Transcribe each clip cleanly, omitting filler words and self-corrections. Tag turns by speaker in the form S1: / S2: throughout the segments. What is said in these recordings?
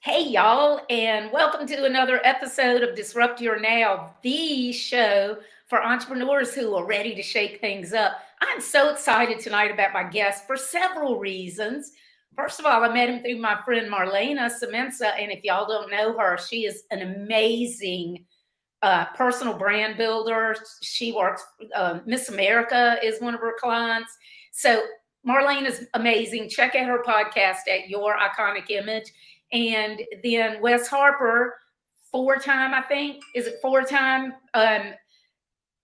S1: Hey, y'all, and welcome to another episode of Disrupt Your Now, the show for entrepreneurs who are ready to shake things up. I'm so excited tonight about my guest for several reasons. First of all, I met him through my friend Marlena Semenza, and if y'all don't know her, she is an amazing personal brand builder. She works, Miss America is one of her clients. So Marlene is amazing. Check out her podcast at Your Iconic Image. And then Wes Harper, four-time, I think. Is it four-time?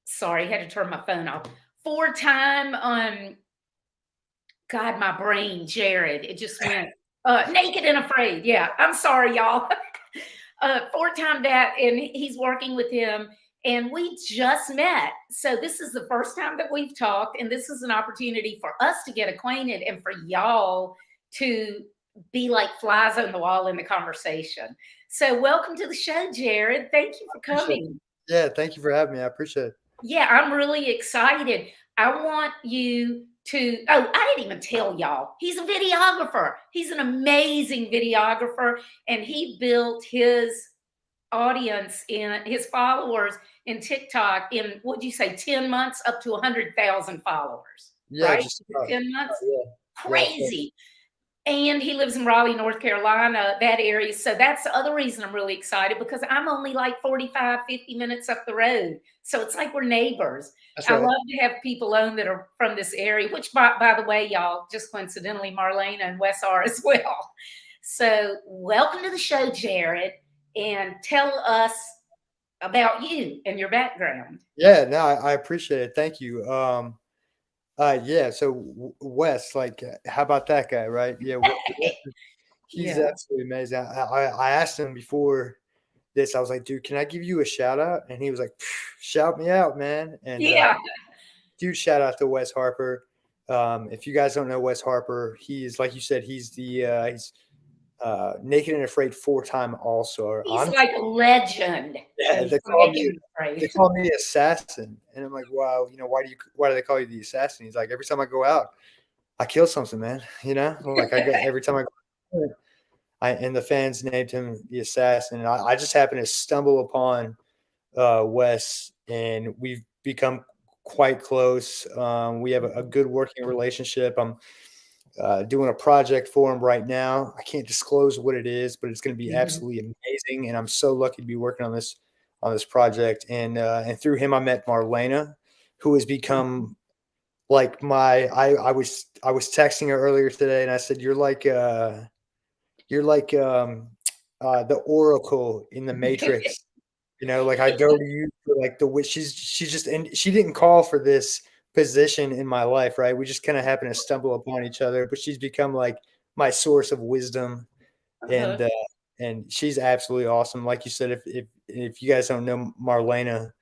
S1: Sorry, I had to turn my phone off. Four-time, God, my brain, Jared. It just went naked and afraid. Yeah, I'm sorry, y'all. Four-time that, and he's working with him. And we just met. So this is the first time that we've talked, and this is an opportunity for us to get acquainted and for y'all to be like flies on the wall in the conversation. So welcome to the show, Jared. Thank you for
S2: Appreciate it.
S1: coming.
S2: Yeah, thank you for having me. I appreciate it.
S1: Yeah, I'm really excited. I want you to, oh, I didn't even tell y'all. He's a videographer. He's an amazing videographer, and he built his audience in his followers in TikTok in, what'd you say, 10 months up to 100,000 followers,
S2: Yeah,
S1: right?
S2: just about.
S1: 10 months?
S2: Yeah, yeah, thanks.
S1: Crazy. And he lives in Raleigh, North Carolina, that area. So that's the other reason I'm really excited, because I'm only like 45, 50 minutes up the road. So it's like we're neighbors.
S2: That's
S1: I
S2: right.
S1: love to have people on that are from this area, which by the way, y'all, just coincidentally, Marlena and Wes are as well. So welcome to the show, Jared, and tell us about you and your background.
S2: Yeah, no, I appreciate it. Thank you. Yeah. So Wes, how about that guy, right? Yeah, he's
S1: Yeah.
S2: absolutely amazing. I asked him before this. I was like, dude, can I give you a shout out? And he was like, shout me out, man. And
S1: Yeah.
S2: huge shout out to Wes Harper. If you guys don't know Wes Harper, he's like you said, he's Naked and Afraid four-time All-Star.
S1: He's
S2: Honestly,
S1: like a legend.
S2: yeah,
S1: He's making me
S2: they
S1: afraid.
S2: call me assassin, and I'm like, wow, why do they call you the assassin? He's like, every time I go out, I kill something, man. Like I get every time I go out, and the fans named him the assassin. And I just happened to stumble upon Wes, and we've become quite close. We have a good working relationship. I'm doing a project for him right now. I can't disclose what it is, but it's going to be
S1: Mhm.
S2: absolutely amazing. And I'm so lucky to be working on this project. And through him, I met Marlena, who has become like I was texting her earlier today, and I said, you're like the Oracle in the Matrix. Like I go to you for like she's just, and she didn't call for this position in my life, right? We just kind of happen to stumble upon each other, but she's become like my source of wisdom,
S1: Uh-huh.
S2: and she's absolutely awesome. Like you said, if you guys don't know Marlena,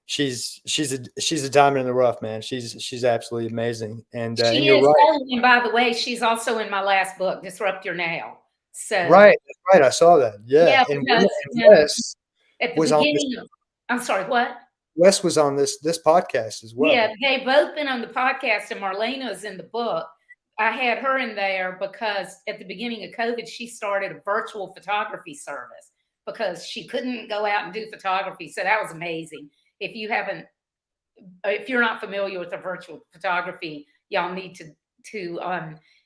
S2: she's a diamond in the rough, man. She's absolutely amazing, and
S1: She
S2: you're
S1: is.
S2: right,
S1: Oh, and by the way, she's also in my last book, Disrupt Your Now. So,
S2: right, that's right. I saw that, yeah,
S1: yeah,
S2: and
S1: because
S2: Wes
S1: at the
S2: was on this.
S1: beginning of, I'm sorry, what?
S2: Wes was on this podcast as
S1: Yeah,
S2: well.
S1: they both been on the podcast, and Marlena's in the book. I had her in there because at the beginning of COVID, she started a virtual photography service because she couldn't go out and do photography. So that was amazing. If you haven't, if you're not familiar with the virtual photography, y'all need to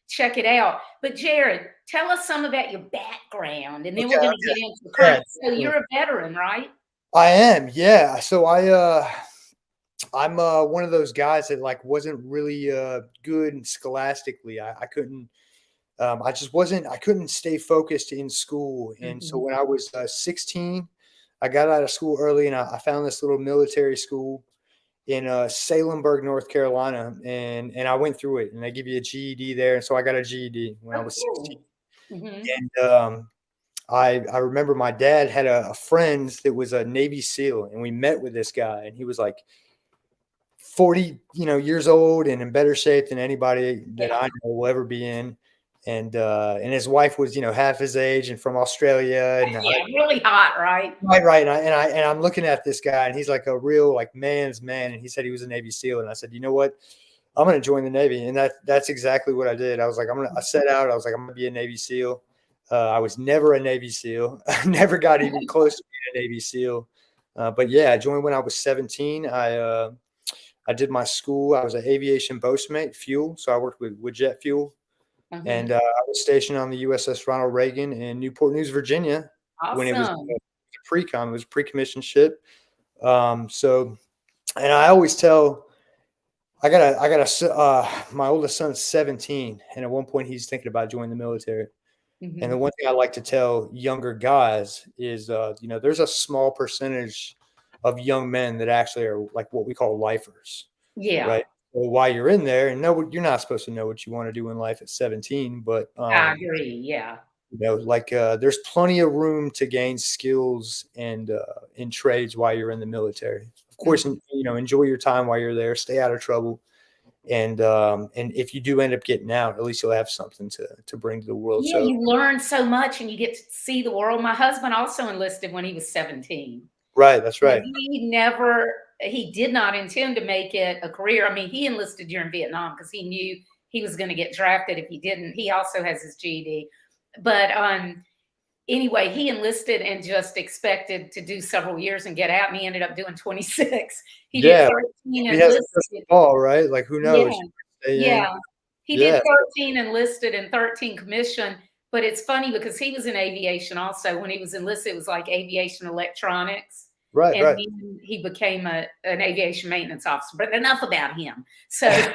S1: check it out. But Jared, tell us some about your background, and then we're
S2: Okay,
S1: going to
S2: okay.
S1: get into the
S2: Yeah,
S1: current. So you're a veteran, right?
S2: I am. Yeah. So I'm one of those guys that like wasn't really good scholastically. I couldn't I just wasn't I couldn't stay focused in school. And so
S1: Mhm.
S2: when I was 16, I got out of school early, and I found this little military school in Salemburg, North Carolina, and I went through it, and they give you a GED there. And so I got a GED when I
S1: Oh,
S2: was 16.
S1: cool. Hmm.
S2: And I remember my dad had a friend that was a Navy SEAL, and we met with this guy, and he was like 40, years old and in better shape than anybody that
S1: Yeah.
S2: I know will ever be in. And his wife was, half his age and from Australia. And
S1: Yeah, really hot, right?
S2: right. And I'm looking at this guy, and he's like a real like man's man. And he said he was a Navy SEAL. And I said, you know what? I'm going to join the Navy. And that's exactly what I did. I was like, I set out. I was like, I'm going to be a Navy SEAL. I was never a Navy SEAL. I never got even close to being a Navy SEAL. But yeah, I joined when I was 17. I did my school. I was an aviation boatmate, fuel. So I worked with jet fuel.
S1: Mhm.
S2: And I was stationed on the USS Ronald Reagan in Newport News, Virginia, when it was
S1: Awesome.
S2: a pre-com. It was a pre-commissioned ship. So, and I always tell, my oldest son's 17, and at one point he's thinking about joining the military. And the
S1: Mhm.
S2: one thing I like to tell younger guys is, there's a small percentage of young men that actually are like what we call lifers,
S1: Yeah,
S2: right? So while you're in there, and no, you're not supposed to know what you want to do in life at 17, but
S1: I agree. Yeah.
S2: there's plenty of room to gain skills and in trades while you're in the military. Of course,
S1: Mhm.
S2: enjoy your time while you're there, stay out of trouble, and if you do end up getting out, at least you'll have something to bring to the world.
S1: Yeah,
S2: So
S1: you learn so much and you get to see the world. My husband also enlisted when he was 17.
S2: right, that's
S1: But
S2: right.
S1: he did not intend to make it a career. I mean, he enlisted during Vietnam because he knew he was going to get drafted if he didn't. He also has his GED. But anyway, he enlisted and just expected to do several years and get out, and he ended up doing 26. He did
S2: Yeah,
S1: 13
S2: he has a crystal
S1: enlisted.
S2: ball, right? Like, who
S1: Yeah,
S2: knows? You might stay in.
S1: yeah. He did
S2: Yeah,
S1: 13 enlisted and 13 commission, but it's funny because he was in aviation also. When he was enlisted, it was like aviation electronics,
S2: right,
S1: and
S2: right.
S1: then he became an aviation maintenance officer. But enough about him. So
S2: Yeah.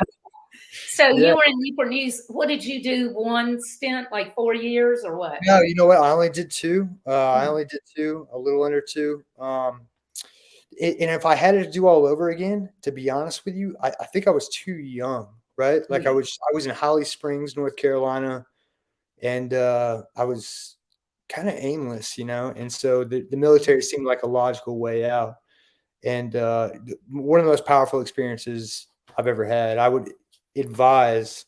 S1: you were in Newport News. What did you do? One stint, like 4 years, or what?
S2: No, you know what? I only did two. I
S1: Mm,
S2: only did two, a little under two. And if I had it to do all over again, to be honest with you, I think I was too young, right? Like
S1: yeah.
S2: I was in Holly Springs, North Carolina, and I was kind of aimless, and so the military seemed like a logical way out. And one of the most powerful experiences I've ever had. Advise,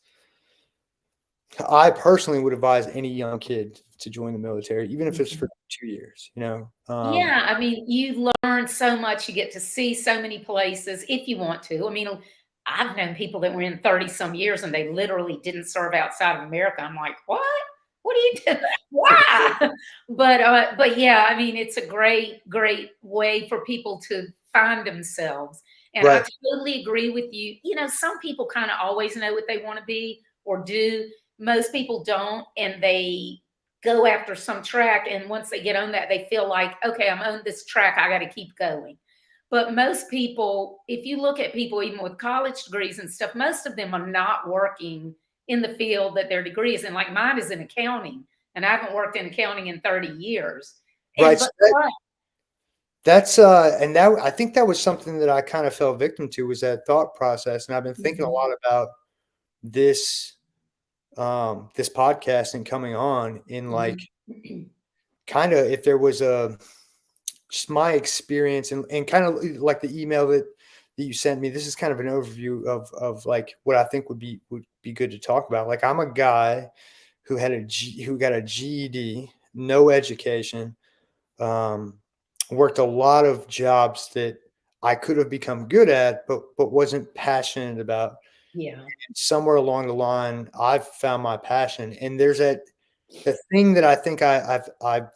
S2: I personally would advise any young kid to join the military, even if it's
S1: Mhm.
S2: for 2 years.
S1: Yeah, I mean, you learn so much. You get to see so many places if you want to. I mean, I've known people that were in 30 some years and they literally didn't serve outside of America. I'm like, what? What do you do? Why? But yeah, I mean, it's a great way for people to find themselves. And I
S2: Right,
S1: totally agree with you. You know, some people kind of always know what they want to be or do. Most people don't, and they go after some track, and once they get on that they feel like, okay, I'm on this track, I got to keep going. But most people, if you look at people even with college degrees and stuff, most of them are not working in the field that their degree is in. Like mine is in accounting, and I haven't worked in accounting in 30 years. And
S2: right.
S1: but
S2: So and that I think that was something that I kind of fell victim to, was that thought process. And I've been thinking a
S1: Mhm,
S2: lot about this this podcast and coming on in, like,
S1: mhm.
S2: kind of, if there was a just my experience, and kind of like the email that you sent me. This is kind of an overview of like what I think would be good to talk about. Like, I'm a guy who got a GED, no education, um, worked a lot of jobs that I could have become good at, but wasn't passionate about.
S1: Yeah.
S2: And somewhere along the line, I've found my passion, and there's the thing that I think I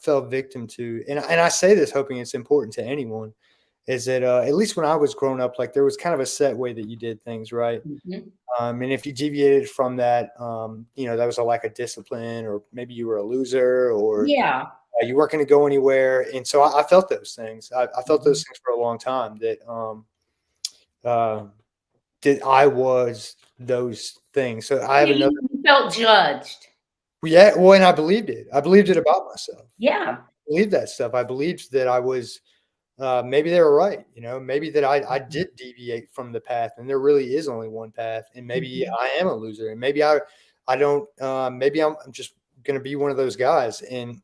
S2: fell victim to, and I say this hoping it's important to anyone, is that at least when I was growing up, like, there was kind of a set way that you did things, right?
S1: Mhm.
S2: And if you deviated from that, that was a lack of discipline, or maybe you were a loser, or
S1: Yeah.
S2: you weren't going to go anywhere. And so I felt those things. I felt those
S1: Mhm.
S2: things for a long time, uh, that I was those things. So I have
S1: Yeah,
S2: another.
S1: you felt judged.
S2: Yeah, well, and I believed it. I believed it about myself.
S1: Yeah.
S2: Believed that stuff. I believed that I was, maybe they were right. Maybe that I
S1: Mhm.
S2: did deviate from the path, and there really is only one path, and maybe
S1: Mhm.
S2: I am a loser, and maybe I don't. Maybe I'm just going to be one of those guys. And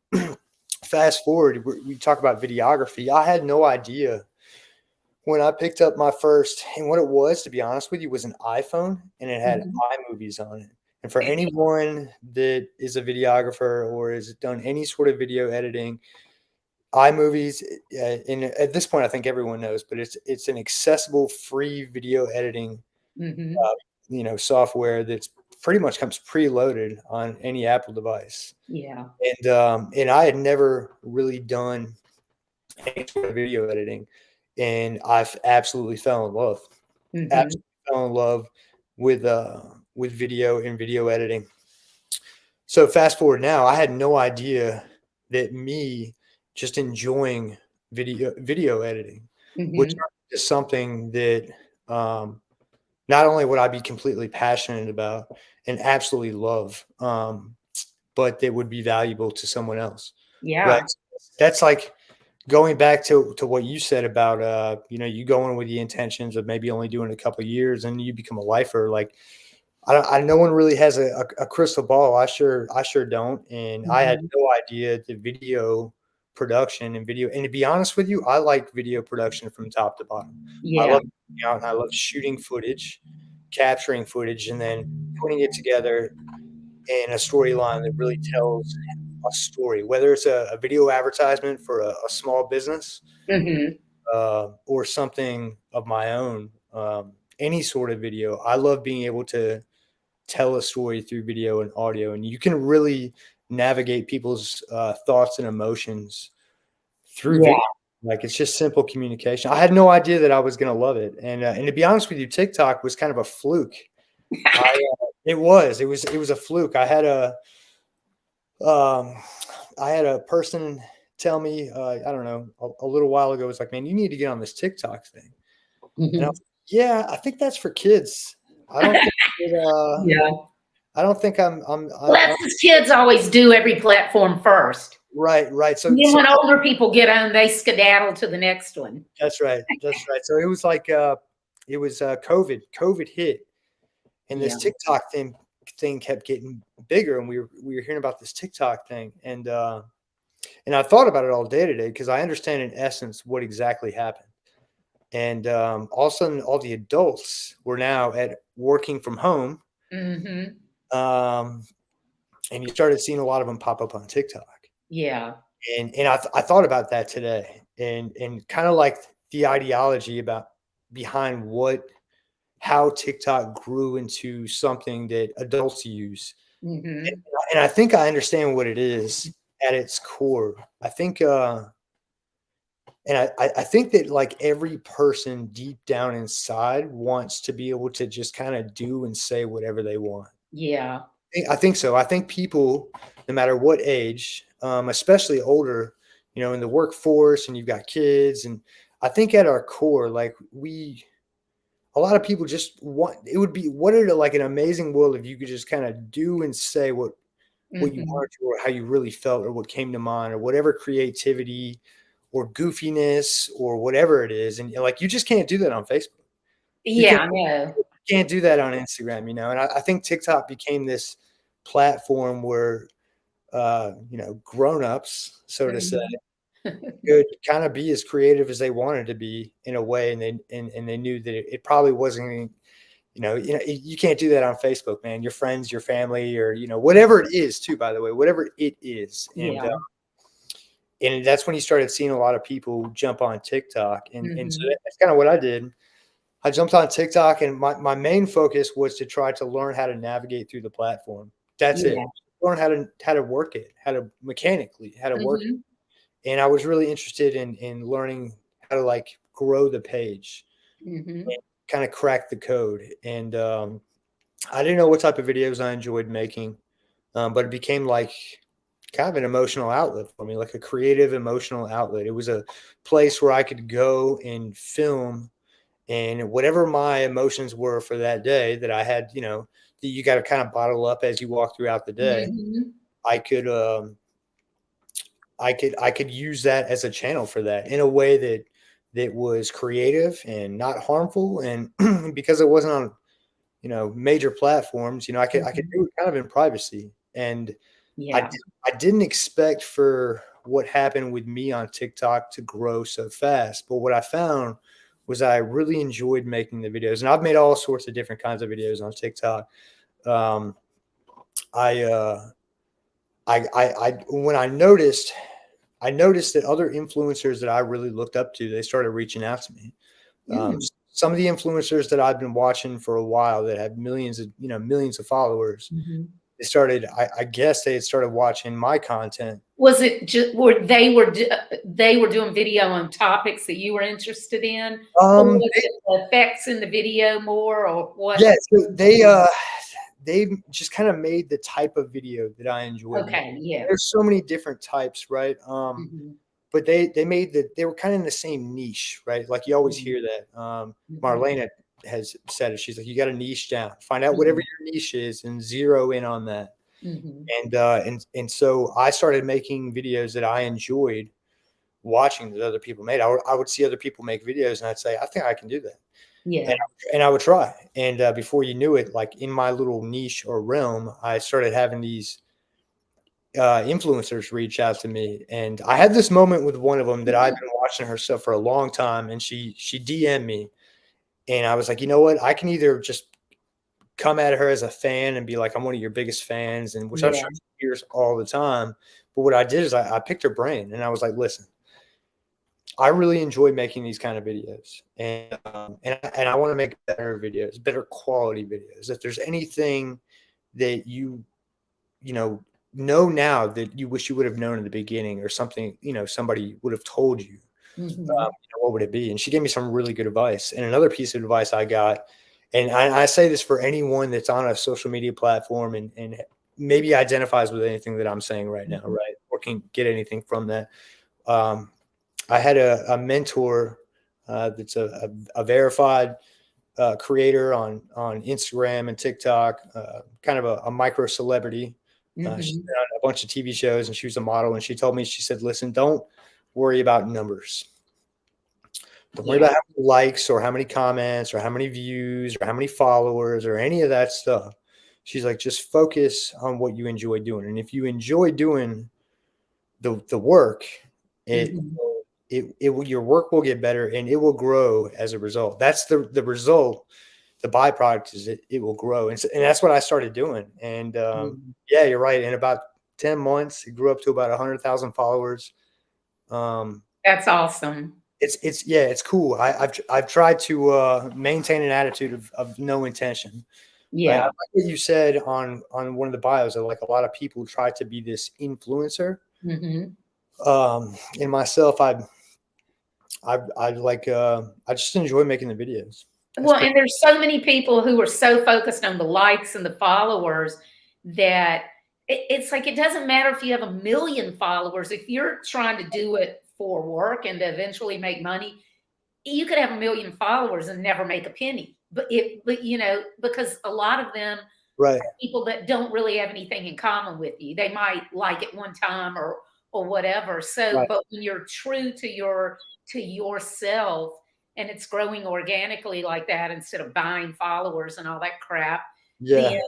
S2: fast forward, we talk about videography. I had no idea when I picked up my first, and what it was, to be honest with you, was an iPhone, and it had
S1: Mhm.
S2: iMovies on it. And for anyone that is a videographer or has done any sort of video editing, iMovies, and at this point, I think everyone knows, but it's an accessible free video editing,
S1: Mhm.
S2: software that's pretty much comes preloaded on any Apple device.
S1: Yeah.
S2: And I had never really done any sort of video editing, and I've absolutely fell in love.
S1: Hmm.
S2: Absolutely fell in love with video and video editing. So fast forward now, I had no idea that me just enjoying video editing would
S1: Hmm.
S2: turn into something that um, not only would I be completely passionate about and absolutely love, but that would be valuable to someone else. Right.
S1: Yeah.
S2: That's like going back to what you said about you going with the intentions of maybe only doing a couple of years and you become a lifer. Like no one really has a crystal ball. I sure don't. And I had
S1: Hmm.
S2: no idea the video production and video. And to be honest with you, I like video production from top to bottom. I
S1: Yeah.
S2: love going out and I love shooting footage, capturing footage, and then putting it together in a storyline that really tells a story. Whether it's a video advertisement for a small business
S1: Hmm.
S2: or something of my own, any sort of video. I love being able to tell a story through video and audio, and you can really navigate people's thoughts and emotions through
S1: Yeah.
S2: video. Like it's just simple communication. I had no idea that I was going to love it, and to be honest with you, TikTok was kind of a fluke. It was a fluke. Um, I had a person tell me, I don't know, a little while ago, was like, man, you need to get on this TikTok thing. And I
S1: Hmm.
S2: was like, yeah, I think that's for kids. I don't think
S1: Yeah.
S2: I don't think
S1: Well, that's as kids always do every platform first.
S2: right, right. So,
S1: And then
S2: so
S1: when older people get on, they skedaddle to the next one.
S2: that's right. That's right. So it was like, COVID hit, and this
S1: Yeah.
S2: TikTok thing kept getting bigger, and we were hearing about this TikTok thing, and I thought about it all day today because I understand in essence what exactly happened. And all of a sudden, all the adults were now at working from home,
S1: Hmm.
S2: um, and you started seeing a lot of them pop up on TikTok.
S1: Yeah.
S2: And I thought about that today, and kind of like the ideology about behind how TikTok grew into something that adults use. And,
S1: Hmm.
S2: and I think I understand what it is at its core. I think and I think that like every person deep down inside wants to be able to just kind of do and say whatever they want.
S1: Yeah.
S2: I think so. I think people, no matter what age, especially older, in the workforce, and you've got kids, and I think at our core, like a lot of people just want. It would be what it like an amazing world if you could just kind of do and say what you
S1: Hmm.
S2: wanted to, or how you really felt, or what came to mind, or whatever creativity or goofiness or whatever it is, and like you just can't do that on Facebook. You can't
S1: Yeah, I know.
S2: can't do that on Instagram, and I think TikTok became this platform where grown-ups, so to say,
S1: Mhm.
S2: could kind of be as creative as they wanted to be in a way, and they knew that it probably wasn't you can't do that on Facebook, man. Your friends, your family, or whatever it is too, by the way, whatever it is.
S1: Yeah.
S2: And that's when you started seeing a lot of people jump on TikTok, and so
S1: Mhm.
S2: that's kind of what I did. I jumped on TikTok, and my main focus was to try to learn how to navigate through the platform. That's it.
S1: Yeah.
S2: Learn how to work it, how to mechanically how to work
S1: Mhm.
S2: it. And I was really interested in learning how to like grow the page
S1: Mhm.
S2: and kind of crack the code. And I didn't know what type of videos I enjoyed making, but it became like kind of an emotional outlet for me, like a creative emotional outlet. It was a place where I could go and film, and whatever my emotions were for that day that I had, that you got to kind of bottle up as you walk throughout the day.
S1: Mhm.
S2: I could, I could use that as a channel for that in a way that was creative and not harmful, and because it wasn't on major platforms, I could
S1: Mhm.
S2: do it kind of in privacy. And I
S1: Yeah.
S2: did, I didn't expect for what happened with me on TikTok to grow so fast, but what I found was I really enjoyed making the videos, and I've made all sorts of different kinds of videos on TikTok. Um, I, I when I noticed that other influencers that I really looked up to, they started reaching out to me. Um,
S1: Mm.
S2: some of the influencers that I've been watching for a while that have millions of followers,
S1: Mhm.
S2: they started, I guess they had started watching my content.
S1: Was it just they were doing video on topics that you were interested in, or
S2: Um,
S1: was it the effects in the video more, or what?
S2: yeah, so they just kind of made the type of video that I enjoy making.
S1: Okay, yeah.
S2: There's so many different types, right?
S1: Mhm,
S2: But they were kind of in the same niche, right? Like you always
S1: mhm,
S2: hear that.
S1: mhm,
S2: Marlena has said it. She's like, you got to niche down, find out whatever
S1: mhm,
S2: your niche is, and zero in on that.
S1: mhm.
S2: And so I started making videos that I enjoyed watching that other people made. I would see other people make videos, and I'd say, I think I can do that, and
S1: Yeah.
S2: and I would try. And before you knew it, like in my little niche or realm, I started having these influencers reach out to me, and I had this moment with one of them that I've been watching her stuff for a long time, and she DM'd me, and I was like, you know what, I can either just come at her as a fan and be like, I'm one of your biggest fans, and which I'm
S1: Yeah.
S2: sure she hears all the time. But what I did is I picked her brain, and I was like, listen, I really enjoy making these kind of videos, and I want to make better videos, better quality videos. If there's anything that you know now that you wish you would have known in the beginning, or something, somebody would have told you,
S1: Mhm.
S2: what would it be? And she gave me some really good advice. And another piece of advice I got, and I say this for anyone that's on a social media platform and maybe identifies with anything that I'm saying right now,
S1: Mhm.
S2: right? Or can get anything from that. Um, I had a mentor that's a verified creator on Instagram and TikTok, kind of a micro celebrity. She's
S1: Mhm.
S2: been on a bunch of TV shows, and she was a model. And she told me, she said, listen, don't worry about numbers. Don't worry
S1: Yeah.
S2: about how many likes or how many comments or how many views or how many followers or any of that stuff. She's like, just focus on what you enjoy doing. And if you enjoy doing the work, it
S1: Mhm.
S2: your work will get better and it will grow as a result. That's the result. The byproduct is it will grow. And that's what I started doing. And
S1: Mhm.
S2: yeah, you're right. In about 10 months, it grew up to about 100,000 followers. Um,
S1: That's awesome.
S2: yeah, it's cool. I've tried to maintain an attitude of no intention. Right. I
S1: Yeah.
S2: like what you said on one of the bios that like a lot of people try to be this influencer.
S1: Mhm.
S2: And myself, I like I just enjoy making the videos. That's
S1: Well,
S2: pretty.
S1: and there's so many people who are so focused on the likes and the followers that it's like it doesn't matter if you have 1,000,000 followers. If you're trying to do it for work and to eventually make money, you could have 1,000,000 followers and never make a penny. But because a lot of them
S2: Right.
S1: are people that don't really have anything in common with you. They might like it one time or whatever. So,
S2: Right.
S1: but when you're true to yourself and it's growing organically like that instead of buying followers and all that crap, then
S2: Yeah.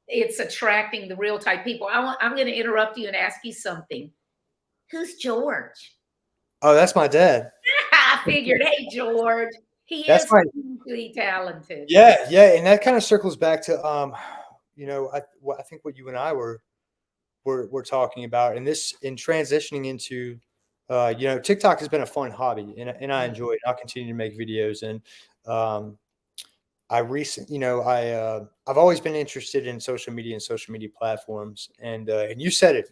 S1: it's attracting the real type people. I'm going to interrupt you and ask you something. Who's George?
S2: Oh, that's my dad.
S1: I figured, hey, George, he
S2: That's
S1: is
S2: my
S1: hugely talented.
S2: Yeah, yeah, and that kind of circles back to I think what you and I were talking about, and this in transitioning into TikTok has been a fun hobby, and I
S1: Yeah.
S2: enjoy it. I'll continue to make videos, and um, I recent you know I've always been interested in social media and social media platforms, and you said it.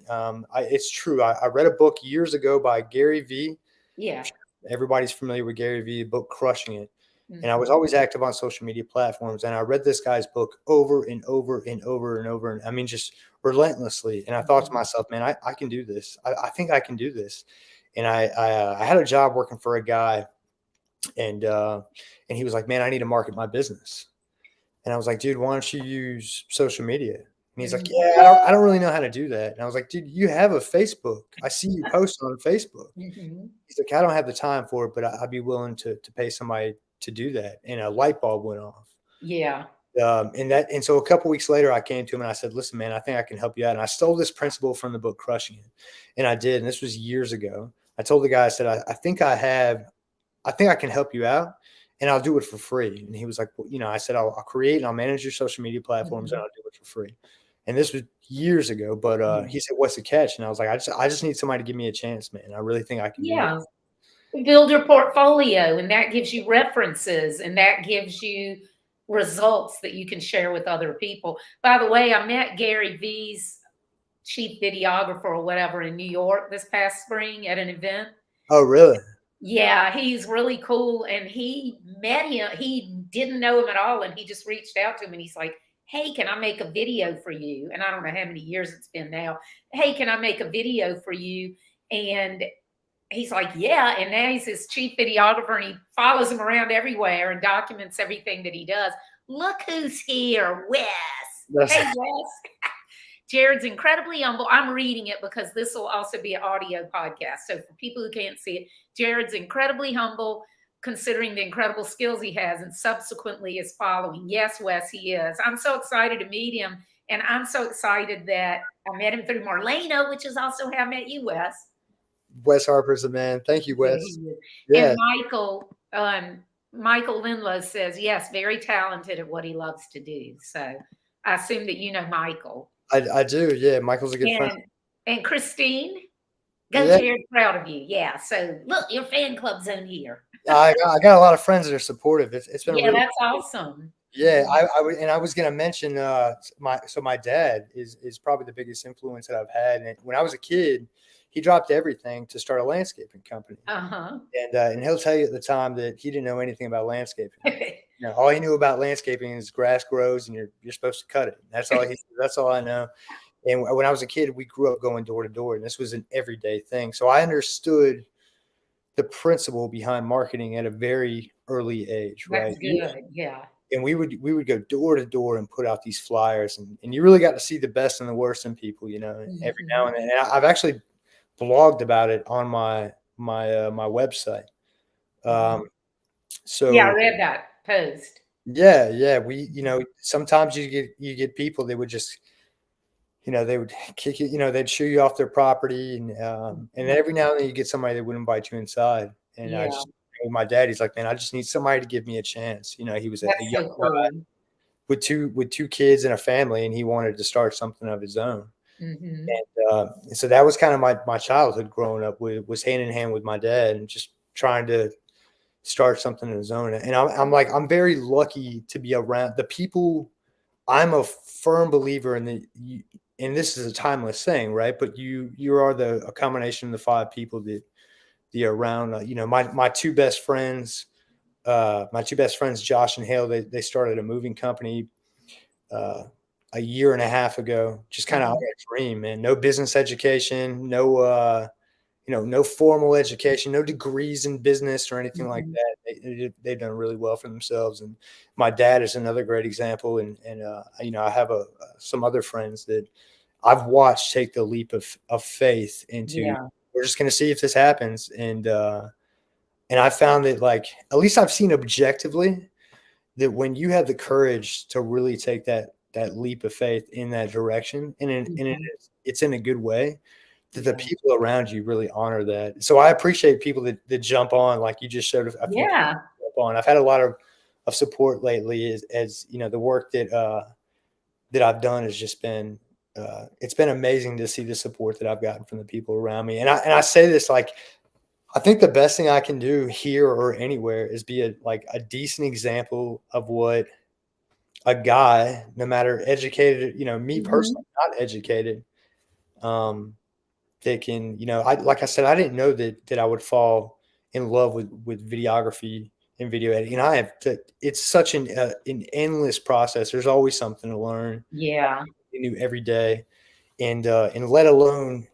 S2: It's true. I read a book years ago by Gary V.
S1: Yeah.
S2: Everybody's familiar with Gary V. The book Crushing It. And I was
S1: Mhm.
S2: always active on social media platforms. And I read this guy's book over and over and over and over. And I mean, just relentlessly. And I thought to
S1: Mhm.
S2: myself, man, I can do this. I think I can do this. And I had a job working for a guy, and he was like, man, I need to market my business. And I was like, dude, why don't you use social media? And he's like,
S1: Mhm.
S2: yeah, I don't really know how to do that. And I was like, dude, you have a Facebook. I see you post on Facebook.
S1: Mhm.
S2: He's like, I don't have the time for it, but I'd be willing to pay somebody to do that. And a light bulb went off.
S1: Yeah.
S2: And so a couple weeks later, I came to him and I said, listen, man, I think I can help you out. And I stole this principle from the book Crushing It. And I did. And this was years ago. I told the guy, I said, I think I can help you out and I'll do it for free. And he was like, well, I said, I'll create and I'll manage your social media platforms and
S1: Mhm.
S2: I'll do it for free. And this was years ago, but
S1: Mhm.
S2: he said, what's the catch? And I was like, I just need somebody to give me a chance, man. I really think I can do this.
S1: Yeah. build your portfolio, and that gives you references, and that gives you results that you can share with other people. By the way, I met Gary V's chief videographer or whatever in New York this past spring at an event.
S2: Oh, really?
S1: Yeah, he's really cool. And he met him. He didn't know him at all. And he just reached out to him and he's like, hey, can I make a video for you? And I don't know how many years it's been now. Hey, can I make a video for you? And he's like, yeah. And now he's his chief videographer and he follows him around everywhere and documents everything that he does. Look who's here, Wes.
S2: That's,
S1: Hey, Wes. Jared's incredibly humble. I'm reading it because this will also be an audio podcast. So for people who can't see it, Jared's incredibly humble, considering the incredible skills he has, and subsequently is following. Yes, Wes, he is. I'm so excited to meet him. And I'm so excited that I met him through Marlena, which is also how I met you, Wes.
S2: Wes Harper's the man. Thank you,
S1: Yeah,
S2: Wes.
S1: he is.
S2: Yeah.
S1: And Michael Lindlow says, yes, very talented at what he loves to do. So I assume that you know Michael.
S2: I do. Yeah. Michael's a good friend.
S1: And Christine, go
S2: Yeah.
S1: Jared, proud of you. Yeah. So look, your fan club's in here.
S2: I got a lot of friends that are supportive. It's been
S1: Yeah,
S2: really
S1: that's awesome.
S2: Yeah, I was gonna mention my dad is probably the biggest influence that I've had. And when I was a kid, he dropped everything to start a landscaping company.
S1: Uh-huh.
S2: And he'll tell you at the time that he didn't know anything about landscaping. You know, all he knew about landscaping is grass grows and you're supposed to cut it. That's all I know. And when I was a kid, we grew up going door to door, and this was an everyday thing. So I understood the principle behind marketing at a very early age, right?
S1: That's good. Yeah.
S2: And we would go door to door and put out these flyers, and you really got to see the best and the worst in people, you know, every now and then. And I've actually blogged about it on my website. So
S1: yeah, I read that post.
S2: yeah, sometimes you get people that would just, they would kick you, they'd shoo you off their property, and every now and then you get somebody that would invite you inside. And I just, my dad, he's like, man, I just need somebody to give me a chance. You know, he was a young guy with two kids and a family, and he wanted to start something of his own.
S1: Mm-hmm.
S2: And so that was kind of my childhood growing up was hand in hand with my dad and just trying to start something of his own. And I'm very lucky to be around the people. I'm a firm believer in and this is a timeless saying, right? But you are a combination of the five people that you're around. My two best friends, Josh and Hale, they started a moving company a year and a half ago, just kind of a dream, man. No business education, no formal education, no degrees in business or anything like that. They've done really well for themselves. And my dad is another great example. And I have some other friends that I've watched take the leap of faith into, we're just going to see if this happens. And I found that, like, at least I've seen objectively that when you have the courage to really take that leap of faith in that direction, and it's in a good way, that the people around you really honor that. So I appreciate people that jump on, like you just showed. Jump on. I've had a lot of support lately as the work that I've done has just been, it's been amazing to see the support that I've gotten from the people around me. And I say this, like, I think the best thing I can do here or anywhere is be a decent example of what a guy, no matter educated, me personally, not educated, they can, like I said, I didn't know that I would fall in love with videography and video editing. And it's such an endless process. There's always something to learn.
S1: Yeah.
S2: New every day. And let alone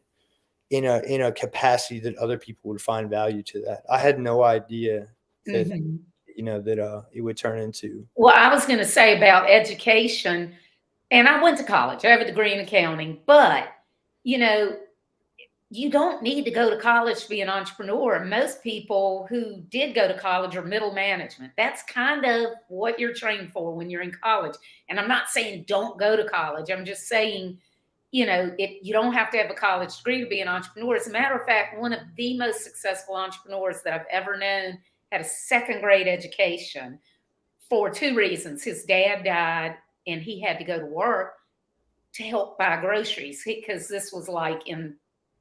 S2: in a capacity that other people would find value to that. I had no idea that, that it would turn into.
S1: Well, I was going to say about education, and I went to college. I have a degree in accounting, but you don't need to go to college to be an entrepreneur. Most people who did go to college are middle management. That's kind of what you're trained for when you're in college. And I'm not saying don't go to college. I'm just saying, you don't have to have a college degree to be an entrepreneur. As a matter of fact, one of the most successful entrepreneurs that I've ever known had a second grade education for two reasons. His dad died and he had to go to work to help buy groceries because this was like in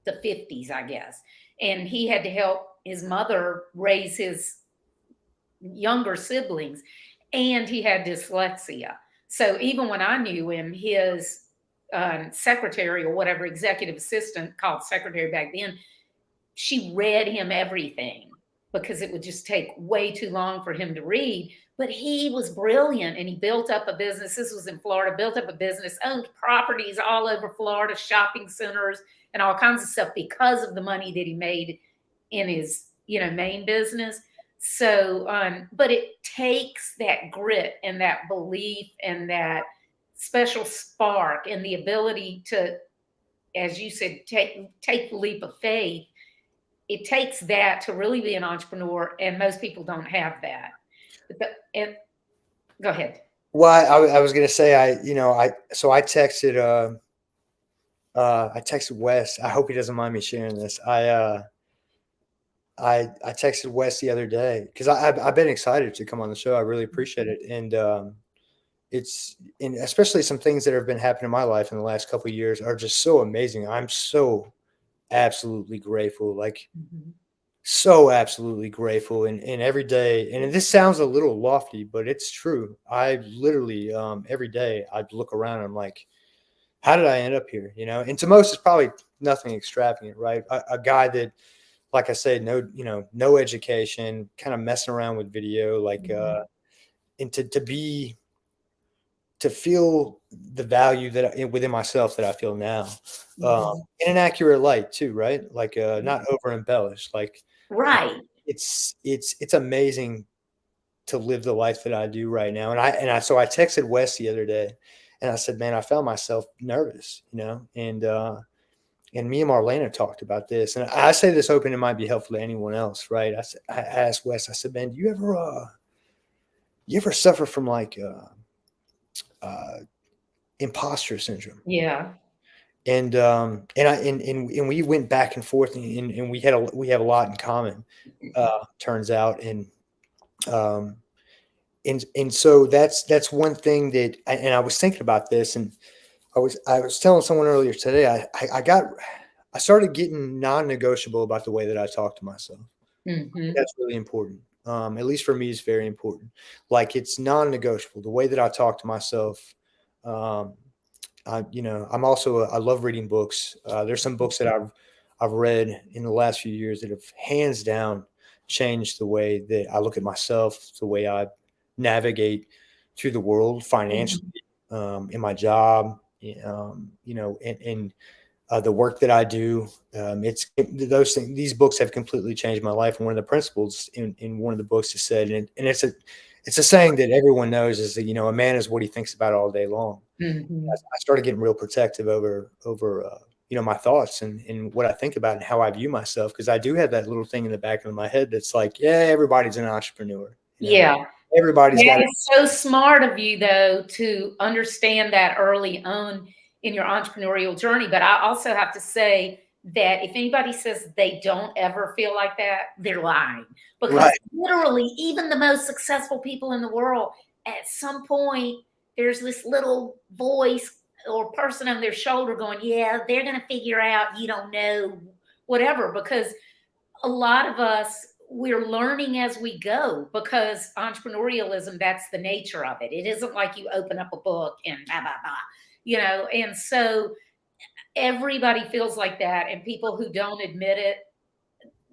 S1: the 50s, I guess. And he had to help his mother raise his younger siblings, and he had dyslexia. So even when I knew him, his secretary or whatever, executive assistant, called secretary back then, she read him everything because it would just take way too long for him to read. But he was brilliant, and he built up a business. This was in Florida, built up a business, owned properties all over Florida, shopping centers, and all kinds of stuff because of the money that he made in his, main business. So, but it takes that grit and that belief and that special spark and the ability to, as you said, take the leap of faith. It takes that to really be an entrepreneur, and most people don't have that. Go ahead.
S2: Well, I was gonna say I texted Wes. I hope he doesn't mind me sharing this. I texted Wes the other day because I've been excited to come on the show. I really appreciate it, and especially some things that have been happening in my life in the last couple of years are just so amazing. I'm so absolutely grateful, like so absolutely grateful, and every day. And this sounds a little lofty, but it's true. I literally every day I look around and I'm like, how did I end up here? And to most, it's probably nothing extravagant, right? A guy that, like I said, no education, kind of messing around with video, like, and to feel the value within myself that I feel now, in an accurate light too, right? Like, not over embellished. Like,
S1: Right.
S2: it's amazing to live the life that I do right now. So I texted Wes the other day, and I said, man, I found myself nervous, and me and Marlena talked about this, and I say this hoping it might be helpful to anyone else, right? I asked Wes, I said, man, do you ever suffer from like imposter syndrome?
S1: Yeah.
S2: And we went back and forth, and we have a lot in common, turns out, and so that's one thing that I was thinking about this, and I was telling someone earlier today, I started getting non-negotiable about the way that I talk to myself. That's really important. At least for me, it's very important. Like, it's non-negotiable. The way that I talk to myself. I love reading books. There's some books that I've read in the last few years that have hands down changed the way that I look at myself, the way I navigate through the world financially, in my job, and the work that I do. Those things. These books have completely changed my life. And one of the principles in one of the books is said, and it's a saying that everyone knows, is that, a man is what he thinks about all day long. I started getting real protective over my thoughts and what I think about and how I view myself, because I do have that little thing in the back of my head that's like, yeah, everybody's an entrepreneur.
S1: Yeah.
S2: Everybody's got.
S1: It's so smart of you, though, to understand that early on in your entrepreneurial journey. But I also have to say that if anybody says they don't ever feel like that, they're lying. Because literally, even the most successful people in the world, at some point, there's this little voice or person on their shoulder going, yeah, they're going to figure out, you don't know, whatever. Because a lot of us, we're learning as we go, because entrepreneurialism, that's the nature of it. It isn't like you open up a book and blah, blah, blah, and so everybody feels like that. And people who don't admit it,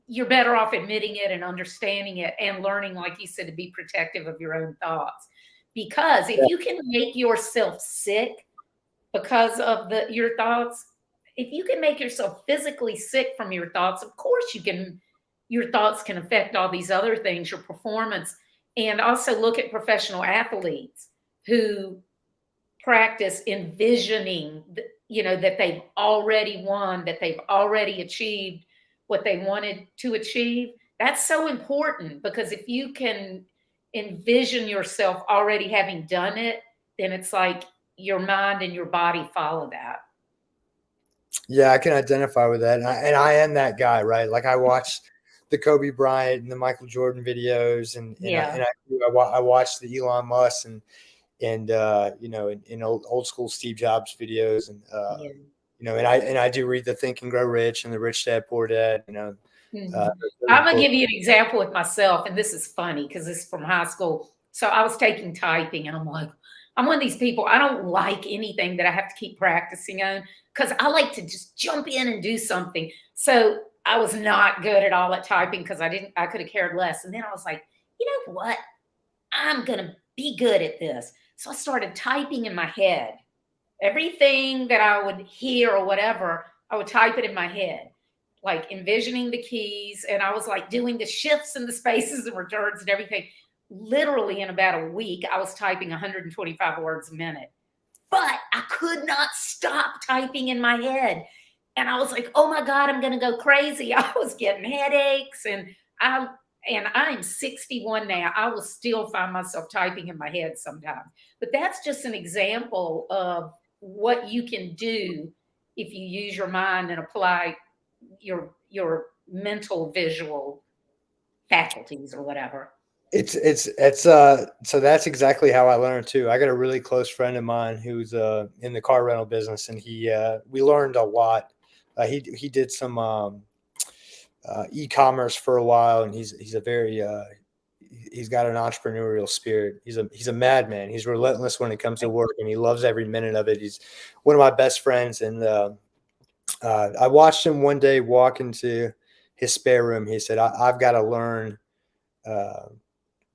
S1: you're better off admitting it and understanding it and learning, like you said, to be protective of your own thoughts. Because if you can make yourself sick because of your thoughts, if you can make yourself physically sick from your thoughts, of course your thoughts can affect all these other things, your performance. And also look at professional athletes who practice envisioning, that they've already won, that they've already achieved what they wanted to achieve. That's so important, because if you can envision yourself already having done it, then it's like your mind and your body follow that.
S2: Yeah, I can identify with that. And I am that guy, right? Like, I watch the Kobe Bryant and the Michael Jordan videos, and I watch the Elon Musk and old school Steve Jobs videos. And And I do read the Think and Grow Rich and the Rich Dad Poor Dad.
S1: Mhm.
S2: Those
S1: I'm gonna
S2: books.
S1: give you an example with myself, and this is funny because this is from high school. So I was taking typing, and I'm like, I'm one of these people. I don't like anything that I have to keep practicing on because I like to just jump in and do something. So I was not good at all at typing because I could have cared less. And then I was like, you know what? I'm gonna be good at this. So I started typing in my head. Everything that I would hear or whatever, I would type it in my head, like envisioning the keys. And I was like doing the shifts and the spaces and returns and everything. Literally in about a week, I was typing 125 words a minute, but I could not stop typing in my head. And I was like, oh my God, I'm going to go crazy. I was getting headaches I, I'm 61 now. I will still find myself typing in my head sometimes. But that's just an example of what you can do if you use your mind and apply your mental visual faculties or whatever.
S2: So that's exactly how I learned too. I got a really close friend of mine who's in the car rental business, and we learned a lot. He did some e-commerce for a while, and he's got an entrepreneurial spirit. He's a madman. He's relentless when it comes to work, and he loves every minute of it. He's one of my best friends, and I watched him one day walk into his spare room. He said, I've got to learn uh,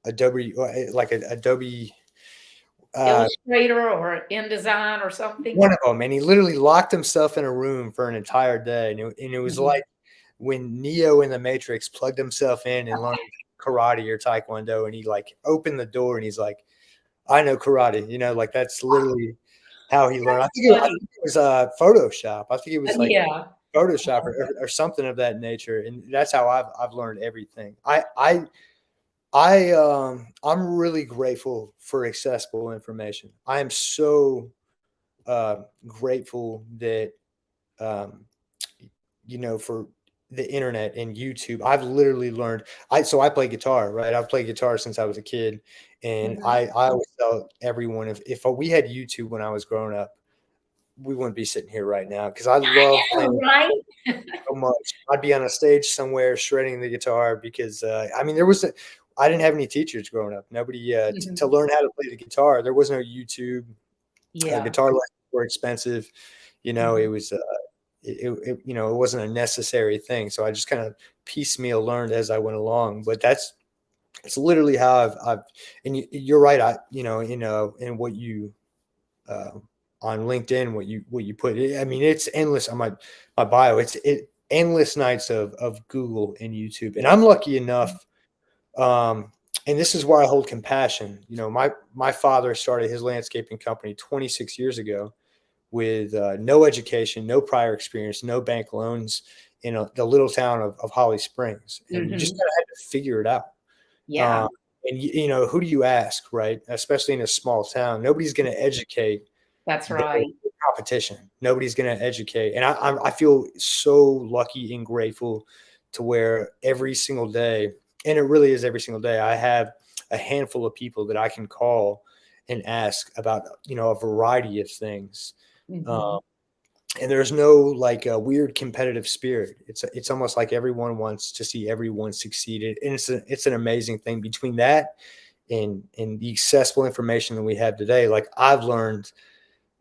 S2: Adobe, like Adobe,
S1: Illustrator or InDesign or something.
S2: one of them. And he literally locked himself in a room for an entire day. And it was like when Neo in the Matrix plugged himself in and learned karate or taekwondo, and he like opened the door and he's like, I know karate, like that's literally how he learned. I think it was Photoshop. I think it was like
S1: Yeah.
S2: Photoshop or something of that nature. And that's how I've learned everything. I'm really grateful for accessible information. I am so grateful that um, for the internet and YouTube. I've literally learned. I play guitar, right? I've played guitar since I was a kid, and
S1: Mhm.
S2: I always tell everyone if we had YouTube when I was growing up, we wouldn't be sitting here right now because I love
S1: Oh,
S2: playing
S1: right?
S2: so much. I'd be on a stage somewhere shredding the guitar because I mean I didn't have any teachers growing up. Nobody to
S1: Mhm.
S2: learn how to play the guitar. There was no YouTube.
S1: Yeah.
S2: Guitar lessons were expensive. It
S1: Mhm.
S2: was it wasn't a necessary thing. So I just kind of piecemeal learned as I went along. But it's literally how I've and you're right. In what you uh, on LinkedIn, what you put. I mean, it's endless on my bio. It's endless nights of Google and YouTube, and I'm lucky enough. And this is where I hold compassion. My father started his landscaping company 26 years ago with no education, no prior experience, no bank loans in the little town of Holly Springs, and you just
S1: Mhm.
S2: kind of had to figure it out.
S1: Yeah,
S2: Um, and who do you ask, right? Especially in a small town, nobody's going to educate
S1: that's
S2: the
S1: right.
S2: competition. Nobody's going to educate, and I feel so lucky and grateful to where every single day, and it really is every single day, I have a handful of people that I can call and ask about a variety of things. Um,
S1: Mhm.
S2: and there's no like a weird competitive spirit. It's almost like everyone wants to see everyone succeed, and it's an amazing thing. Between that and the accessible information that we have today, like I've learned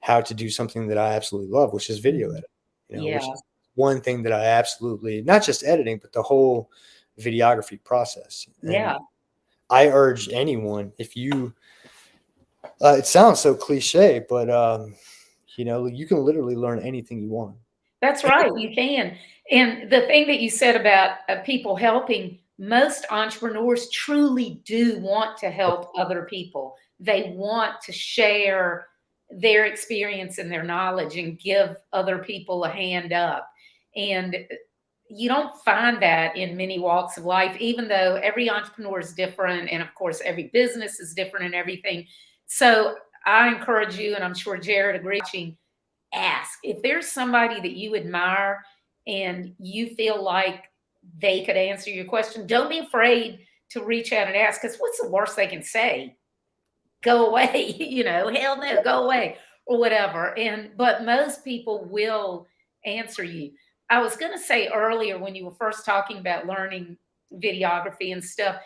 S2: how to do something that I absolutely love, which is video
S1: Mhm.
S2: editing. Which
S1: Yeah.
S2: is one thing that I absolutely, not just editing, but the whole videography process. And
S1: Yeah.
S2: I urge anyone, if you, it sounds so cliche, but you can literally learn anything you want.
S1: That's right, you can. And the thing that you said about people helping, most entrepreneurs truly do want to help other people. They want to share their experience and their knowledge and give other people a hand up. And you don't find that in many walks of life, even though every entrepreneur is different. And of course, every business is different and everything. So I encourage you, and I'm sure Jared agrees, ask if there's somebody that you admire and you feel like they could answer your question. Don't be afraid to reach out and ask, because what's the worst they can say? Go away. Hell no, go away or whatever. But most people will answer you. I was going to say earlier when you were first talking about learning videography and stuff,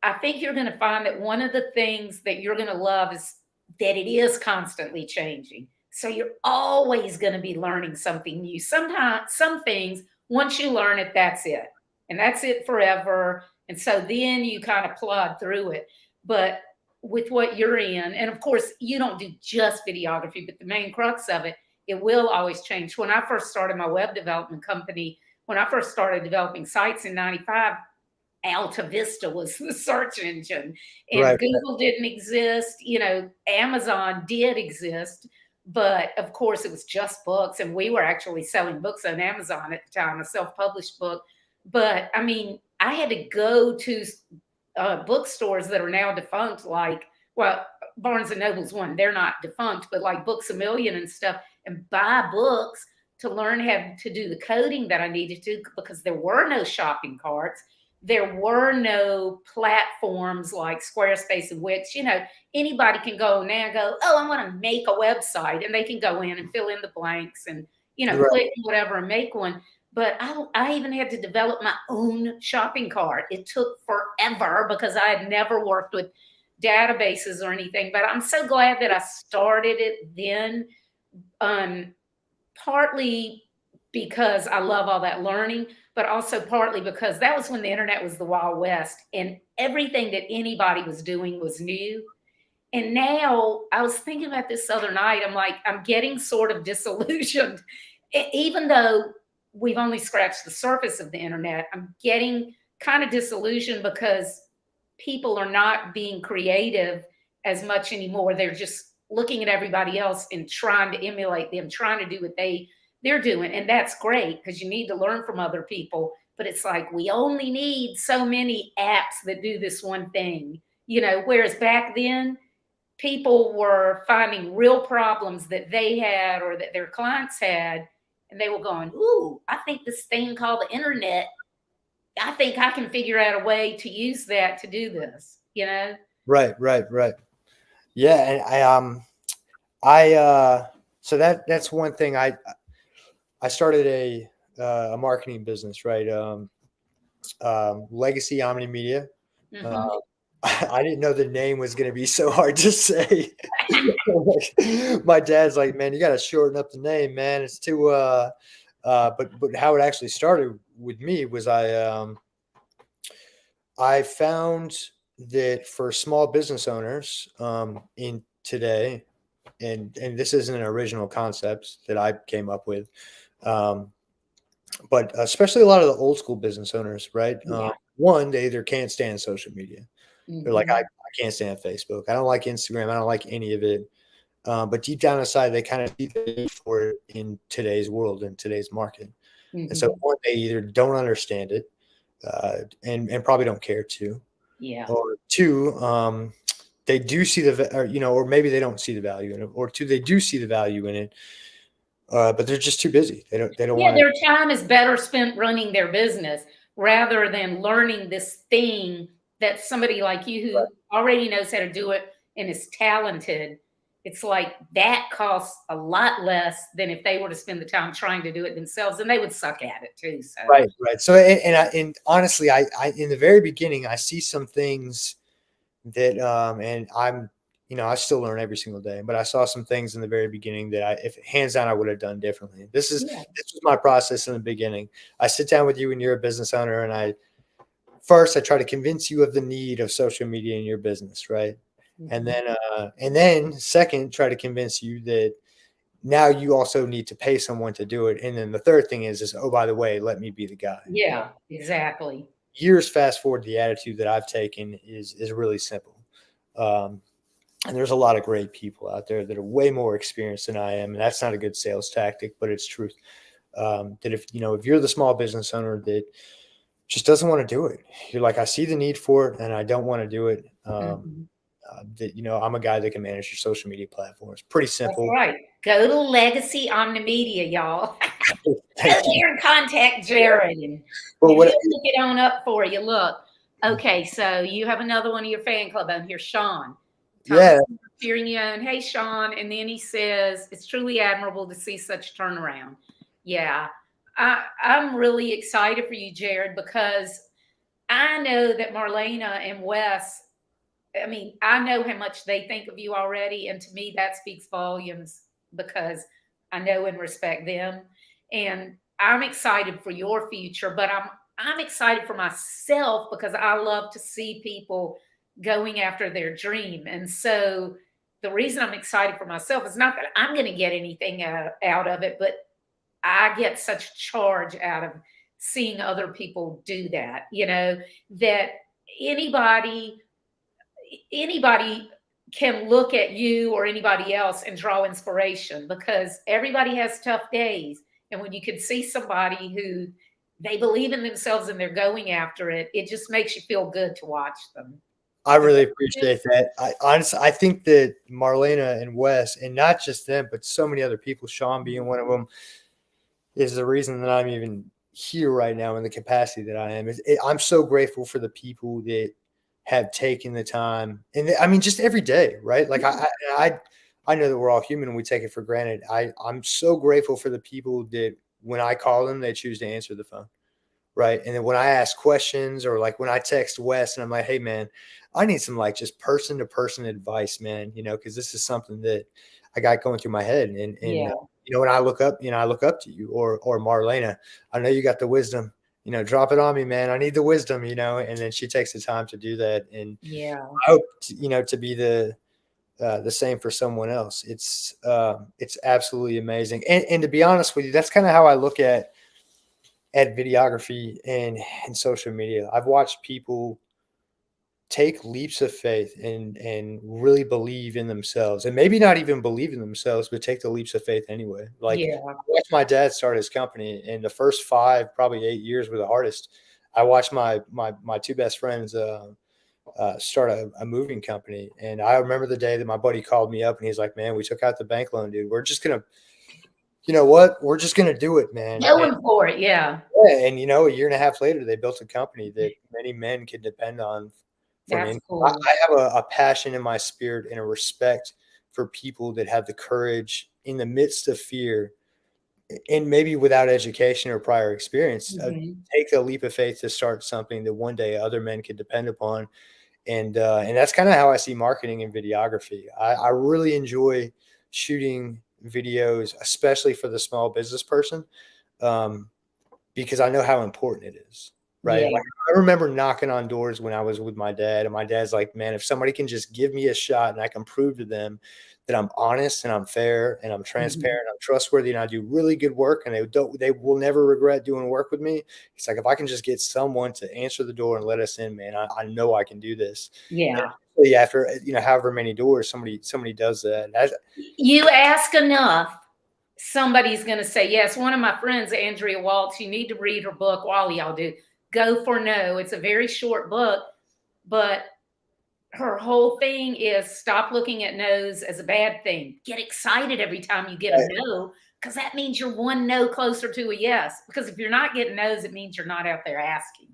S1: I think you're going to find that one of the things that you're going to love is that it is constantly changing. So you're always going to be learning something new. Sometimes, some things, once you learn it, that's it. And that's it forever. And so then you kind of plod through it. But with what you're in, and of course, you don't do just videography, but the main crux of it, it will always change. When I first started my web development company, when I first started developing sites in 95, Alta Vista was the search engine, and
S2: Right.
S1: Google didn't exist. You know, Amazon did exist, but of course it was just books, and we were actually selling books on Amazon at the time, a self-published book. But I mean, I had to go to bookstores that are now defunct, like, well, Barnes and Noble's one, they're not defunct, but like Books a Million and stuff, and buy books to learn how to do the coding that I needed to, because there were no shopping carts. There were no platforms like Squarespace and Wix. You know, anybody can go now and go, oh, I want to make a website, and they can go in and fill in the blanks and, you know,
S2: Right.
S1: click whatever and make one. But I even had to develop my own shopping cart. It took forever because I had never worked with databases or anything. But I'm so glad that I started it then, partly because I love all that learning, but also partly because that was when the internet was the Wild West and everything that anybody was doing was new. And now I was thinking about this other night. I'm like, I'm getting sort of disillusioned. Even though we've only scratched the surface of the internet, I'm getting kind of disillusioned because people are not being creative as much anymore. They're just looking at everybody else and trying to emulate them, trying to do what they're doing. And that's great because you need to learn from other people. But it's like we only need so many apps that do this one thing, you know, whereas back then people were finding real problems that they had or that their clients had, and they were going, ooh, I think this thing called the internet, I think I can figure out a way to use that to do this, you know?
S2: Right. Right. Right. Yeah. And I so that's one thing. I started a marketing business, right? Legacy Omni Media. Uh,
S1: Hmm.
S2: I didn't know the name was going to be so hard to say. My dad's like, man, you got to shorten up the name, man. It's too. But how it actually started with me was I found that for small business owners in today, and this isn't an original concept that I came up with, um, but especially a lot of the old school business owners, right?
S1: Yeah.
S2: One, they either can't stand social media. They're like, I
S1: Hmm.
S2: can't stand Facebook. I don't like Instagram. I don't like any of it. But deep down inside, they kind of see the need for it in today's world, in today's market. And so,
S1: Hmm.
S2: one, they either don't understand it and probably don't care to,
S1: Yeah.
S2: or two, they do see or or maybe they don't see the value in it, or two, they do see the value in it, but they're just too busy. They don't
S1: Yeah,
S2: want to.
S1: their time is better spent running their business rather than learning this thing that somebody like you who already knows how to do it and is talented. It's like that costs a lot less than if they were to spend the time trying to do it themselves, and they would suck at it too. So,
S2: Right, right. So, and honestly, I in the very beginning, I see some things that, and I still learn every single day, but I saw some things in the very beginning that if hands down, I would have done differently.
S1: yeah.
S2: This was my process in the beginning. I sit down with you when you're a business owner, and I try to convince you of the need of social media in your business, right?
S1: Mhm.
S2: And then second, try to convince you that now you also need to pay someone to do it. And then the third thing is, oh, by the way, let me be the guy.
S1: Yeah, exactly.
S2: Years fast forward, the attitude that I've taken is really simple. Um, and there's a lot of great people out there that are way more experienced than I am, and that's not a good sales tactic, but it's truth. That if you're the small business owner that just doesn't want to do it, you're like, I see the need for it, and I don't want to do it.
S1: Mhm.
S2: That I'm a guy that can manage your social media platforms. Pretty
S1: That's
S2: simple.
S1: right. Go to Legacy Omnimedia, y'all. Go
S2: Thank you.
S1: there and contact Jared, and
S2: But
S1: he'll
S2: what?
S1: look it on up for you. Look. Okay, so you have another one of your fan club on here, Sean. Thomas
S2: Yeah,
S1: cheering you on. Hey, Sean. And then he says, it's truly admirable to see such turnaround. Yeah. I'm really excited for you, Jared, because I know that Marlena and Wes, I mean, I know how much they think of you already. And to me, that speaks volumes because I know and respect them. And I'm excited for your future, but I'm excited for myself because I love to see people going after their dream. And so the reason I'm excited for myself is not that I'm going to get anything out of it, but I get such charge out of seeing other people do that, that anybody anybody can look at you or anybody else and draw inspiration because everybody has tough days. And when you can see somebody who they believe in themselves and they're going after it, it just makes you feel good to watch them.
S2: I
S1: Does
S2: really
S1: that make sense?
S2: appreciate that. I honestly, I think that Marlena and Wes, and not just them, but so many other people, Sean being one of them, is the reason that I'm even here right now in the capacity that I am. I'm so grateful for the people that have taken the time, and I mean, just every day, right? Like I know that we're all human and we take it for granted. I'm so grateful for the people that when I call them, they choose to answer the phone. Right. And then when I ask questions or like when I text Wes and I'm like, hey, man, I need some like just person to person advice, man, because this is something that I got going through my head. And
S1: Yeah.
S2: when I look up, I look up to you or Marlena, I know you got the wisdom, drop it on me, man. I need the wisdom, and then she takes the time to do that. And
S1: Yeah.
S2: I hope, to be the same for someone else. It's absolutely amazing. And to be honest with you, that's kind of how I look at videography and social media. I've watched people take leaps of faith and really believe in themselves, and maybe not even believe in themselves, but take the leaps of faith anyway. Like
S1: Yeah.
S2: I watched my dad start his company, and the first 5, probably 8 years were the hardest. I watched my two best friends start a moving company, and I remember the day that my buddy called me up and he's like, "Man, we took out the bank loan, dude. We're just gonna, you know what? We're just gonna do it, man."
S1: Going for it. Yeah.
S2: Yeah, and a year and a half later, they built a company that many men can depend on for an
S1: That's
S2: income. I,
S1: cool.
S2: I have a passion in my spirit and a respect for people that have the courage in the midst of fear and maybe without education or prior experience,
S1: Mhm.
S2: take a leap of faith to start something that one day other men can depend upon. And that's kind of how I see marketing and videography. I really enjoy shooting videos, especially for the small business person. Um, because I know how important it is, right?
S1: Yeah.
S2: Like I remember knocking on doors when I was with my dad, and my dad's like, "Man, if somebody can just give me a shot and I can prove to them that I'm honest and I'm fair and I'm
S1: Mhm.
S2: transparent, I'm trustworthy, and I do really good work, and they will never regret doing work with me." It's like if I can just get someone to answer the door and let us in, man, I know I can do this. And
S1: Yeah.
S2: especially after however many doors somebody does that.
S1: You ask enough, somebody's going to say yes. One of my friends, Andrea Waltz, you need to read her book. All y'all do. Go for No. It's a very short book, but her whole thing is stop looking at no's as a bad thing. Get excited every time you get a no, because that means you're one no closer to a yes. Because if you're not getting no's, it means you're not out there asking.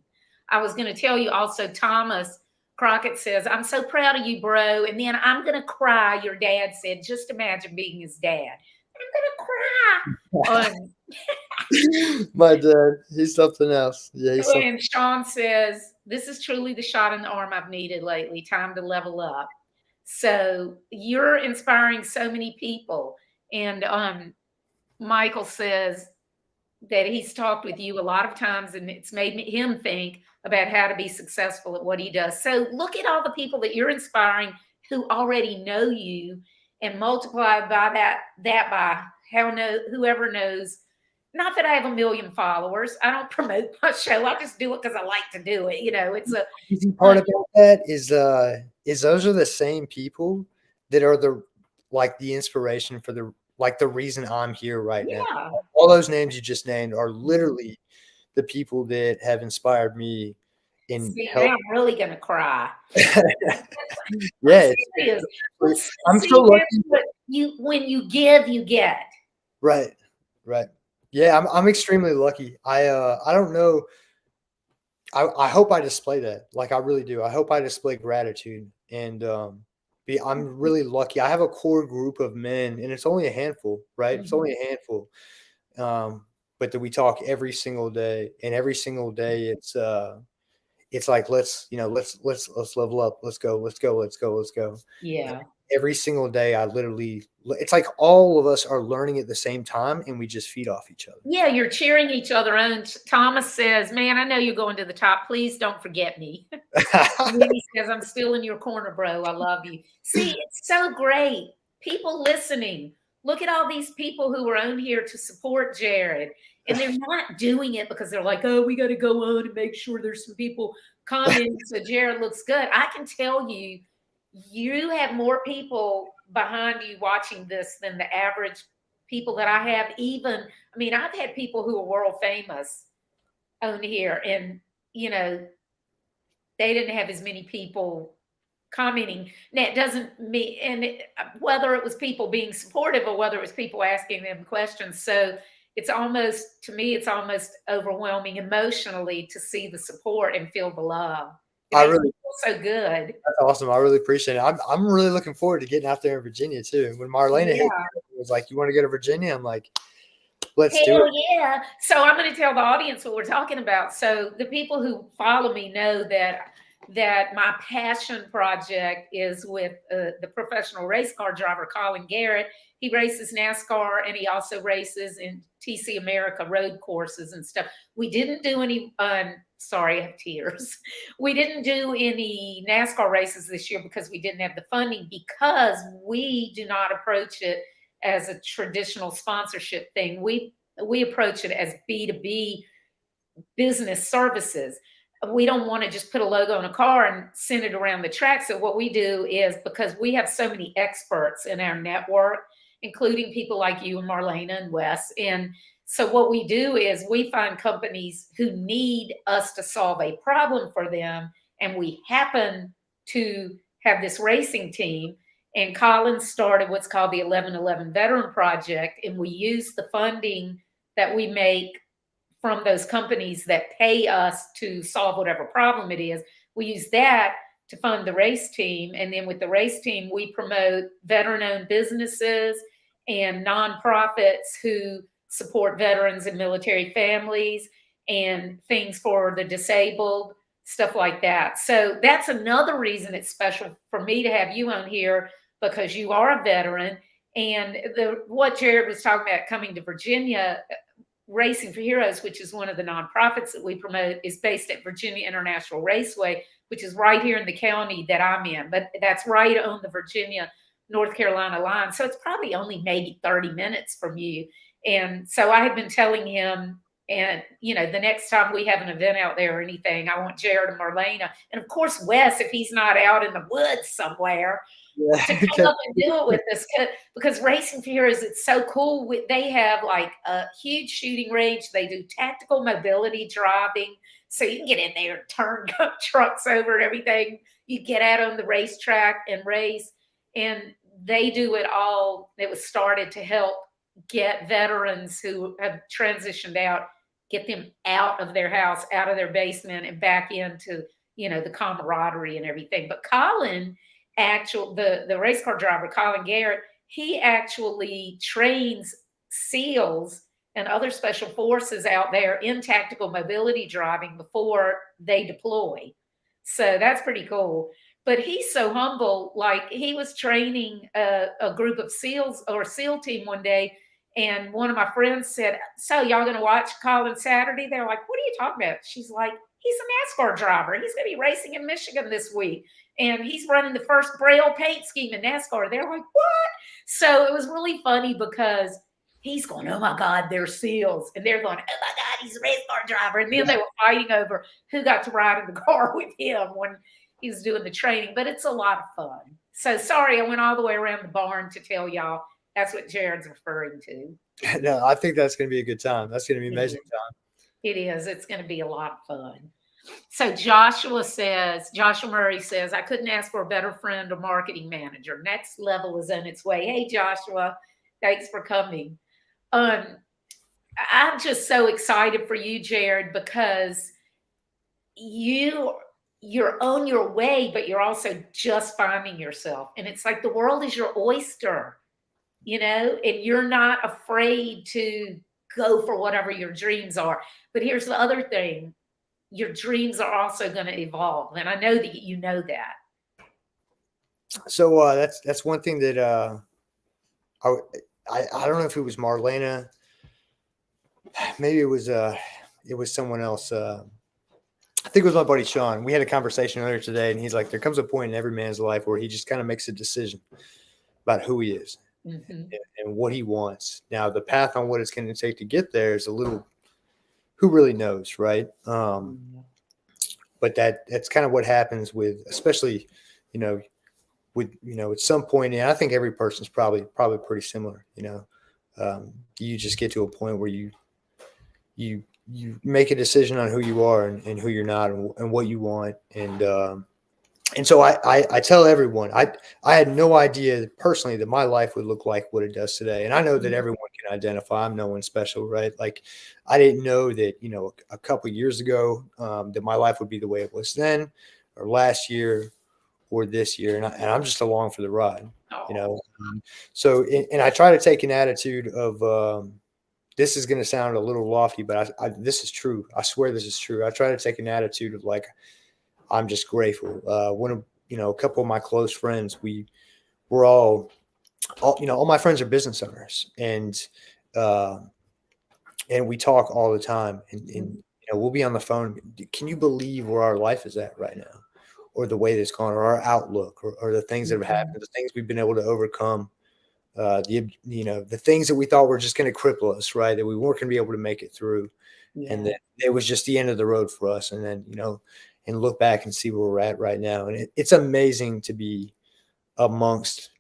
S1: I was going to tell you also, Thomas Crockett says, I'm so proud of you, bro. And then I'm going to cry. Your dad said, just imagine being his dad. I'm going to cry.
S2: My dad, he's something else. Yeah, he's something.
S1: And Sean says, this is truly the shot in the arm I've needed lately. Time to level up. So you're inspiring so many people. And Michael says that he's talked with you a lot of times and it's made him think about how to be successful at what he does. So look at all the people that you're inspiring who already know you and multiply by that by whoever knows. Not that I have a million followers. I don't promote my show. I just do it because I like to do it. It's a
S2: Easy part about that is those are the same people that are the inspiration for the reason I'm here right now.
S1: yeah.
S2: All those names you just named are
S1: Mhm.
S2: literally the people that have inspired me in
S1: See, now
S2: help.
S1: I'm really gonna cry. I'm
S2: Yeah,
S1: serious. But
S2: I'm so
S1: see, that's
S2: lucky.
S1: what when you give, you get.
S2: Right, right. Yeah, I'm extremely lucky. I don't know. I hope I display that. Like I really do. I hope I display gratitude and I'm really lucky. I have a core group of men and it's only a handful, right? It's
S1: Mhm.
S2: only a handful. Um but that we talk every single day, and every single day it's like, let's level up. Let's go. Let's go. Let's go. Let's go.
S1: Yeah.
S2: Every single day, it's like all of us are learning at the same time, and we just feed off each other.
S1: Yeah, you're cheering each other on. Thomas says, man, I know you're going to the top. Please don't forget me. And then he says, I'm still in your corner, bro. I love you. See, it's so great. People listening. Look at all these people who are on here to support Jared. And they're not doing it because they're like, oh, we got to go on and make sure there's some people commenting so Jared looks good. I can tell you, you have more people behind you watching this than the average people that I have. I mean, I've had people who are world famous on here, and, you know, they didn't have as many people commenting. Now, it doesn't mean, whether it was people being supportive or whether it was people asking them questions. So it's almost, to me, it's almost overwhelming emotionally to see the support and feel the love. It makes me feel so good.
S2: That's awesome. I really appreciate it. I'm really looking forward to getting out there in Virginia too. When Marlena was like, you want to go to Virginia? I'm like, let's do it.
S1: Yeah. So I'm going to tell the audience what we're talking about. So the people who follow me know that my passion project is with the professional race car driver, Colin Garrett. He races NASCAR, and he also races in TC America road courses and stuff. We didn't do any, sorry, I have tears. We didn't do any NASCAR races this year because we didn't have the funding, because we do not approach it as a traditional sponsorship thing. We approach it as B2B business services. We don't want to just put a logo on a car and send it around the track. So what we do is, because we have so many experts in our network, including people like you and Marlena and Wes. And so what we do is we find companies who need us to solve a problem for them. And we happen to have this racing team. And Colin started what's called the 1111 Veteran Project. And we use the funding that we make from those companies that pay us to solve whatever problem it is. We use that to fund the race team. And then with the race team, we promote veteran-owned businesses and nonprofits who support veterans and military families, and things for the disabled, stuff like that. So that's another reason it's special for me to have you on here, because you are a veteran. And what Jared was talking about, coming to Virginia, Racing for Heroes, which is one of the nonprofits that we promote, is based at Virginia International Raceway, which is right here in the county that I'm in. But that's right on the Virginia, North Carolina line. So it's probably only maybe 30 minutes from you. And so I had been telling him, and, you know, the next time we have an event out there or anything, I want Jared and Marlena, and of course, Wes, if he's not out in the woods somewhere, to come up and do it with us, because Racing for Heroes, it's so cool. They have like a huge shooting range. They do tactical mobility driving. So you can get in there and turn trucks over and everything. You get out on the racetrack and race. And they do it all. It was started to help get veterans who have transitioned out, get them out of their house, out of their basement, and back into, you know, the camaraderie and everything. But Colin, the race car driver, Colin Garrett, he actually trains SEALs and other special forces out there in tactical mobility driving before they deploy. So that's pretty cool. But he's so humble. Like, he was training a group of SEALs or SEAL team one day, and one of my friends said, so y'all going to watch Colin Saturday? They're like, what are you talking about? She's like, he's a NASCAR driver. He's going to be racing in Michigan this week, and he's running the first Braille paint scheme in NASCAR. They're like, what? So it was really funny, because he's going, oh my God, they're SEALs. And they're going, oh my God, he's a race car driver. And then they were fighting over who got to ride in the car with him when he was doing the training. But it's a lot of fun. So sorry, I went all the way around the barn to tell y'all that's what Jared's referring to.
S2: No, I think that's going to be a good time. That's going to be an amazing time.
S1: It is. It's going to be a lot of fun. So Joshua Murray says, I couldn't ask for a better friend or marketing manager. Next level is on its way. Hey, Joshua, thanks for coming. I'm just so excited for you, Jared, because you're on your way, but you're also just finding yourself. And it's like the world is your oyster, you know, and you're not afraid to go for whatever your dreams are. But here's the other thing. Your dreams are also going to evolve. And I know that you know that.
S2: So that's one thing that I, I don't know if it was Marlena, maybe it was someone else. I think it was my buddy Sean. We had a conversation earlier today, and he's like, there comes a point in every man's life where he just kind of makes a decision about who he is and what he wants. Now, the path on what it's going to take to get there is a little, who really knows, right? But that's kind of what happens with, especially, at some point, and I think every person's probably pretty similar. You just get to a point where you make a decision on who you are and who you're not and what you want. And so I tell everyone, I had no idea personally that my life would look like what it does today. And I know that everyone can identify. I'm no one special, right? Like, I didn't know that, a couple of years ago, that my life would be the way it was then or last year or this year. And I'm just along for the ride, So, and I try to take an attitude of, this is going to sound a little lofty, but this is true. I swear this is true. I try to take an attitude of like, I'm just grateful. A couple of my close friends, we're all my friends are business owners, and we talk all the time, and we'll be on the phone. Can you believe where our life is at right now, or the way that's gone, or our outlook, or the things that have happened, the things we've been able to overcome, the things that we thought were just going to cripple us, right? That we weren't going to be able to make it through, and that it was just the end of the road for us. And then, and look back and see where we're at right now. And it's amazing to be amongst,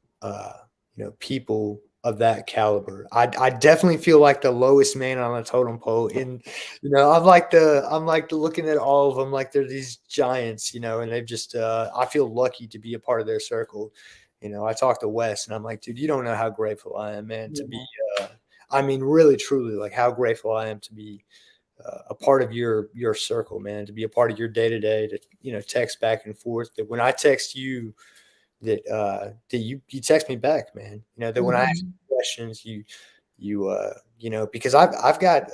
S2: people of that caliber. I definitely feel like the lowest man on a totem pole. And, I'm like looking at all of them, like they're these giants, and they've just, I feel lucky to be a part of their circle. I talk to Wes and I'm like, dude, you don't know how grateful I am, man, to be, really, truly, like how grateful I am to be a part of your circle, man, to be a part of your day-to-day, to, text back and forth, that when I text you, that you text me back, man, that when I ask questions, you because I've got,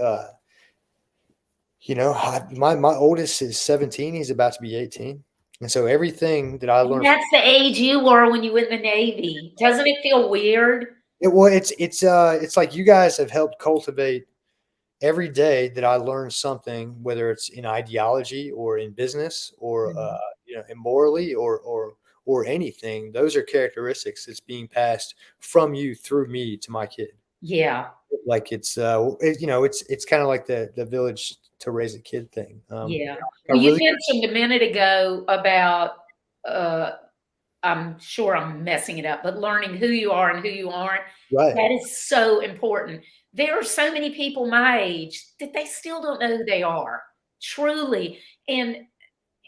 S2: my oldest is 17. He's about to be 18. And so everything that I learned,
S1: that's the age you were when you went in the Navy. Doesn't it feel weird?
S2: It's like you guys have helped cultivate every day that I learn something, whether it's in ideology or in business or, immorally or anything. Those are characteristics that's being passed from you through me to my kid.
S1: Yeah.
S2: Like it's kind of like the village to raise a kid thing.
S1: Yeah. Well, you mentioned a minute ago about, I'm sure I'm messing it up, but learning who you are and who you aren't.
S2: Right.
S1: That is so important. There are so many people my age that they still don't know who they are, truly. And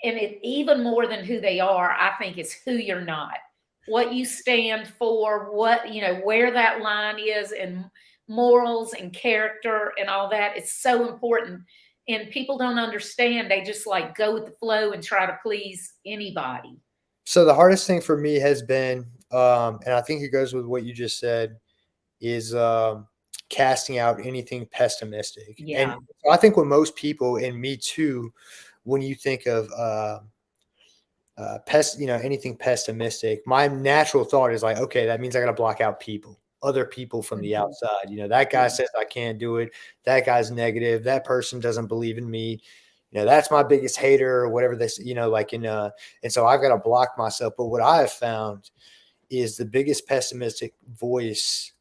S1: it even more than who they are, I think is who you're not. What you stand for, where that line is, and morals and character and all that. It's so important. And people don't understand. They just like go with the flow and try to please anybody.
S2: So the hardest thing for me has been, and I think it goes with what you just said, is casting out anything pessimistic.
S1: Yeah.
S2: And I think when most people, and me too, when you think of anything pessimistic, my natural thought is like, okay, that means I got to block out other people from the outside. That guy says I can't do it. That guy's negative. That person doesn't believe in me. That's my biggest hater or whatever this, and so I've got to block myself. But what I have found is the biggest pessimistic voice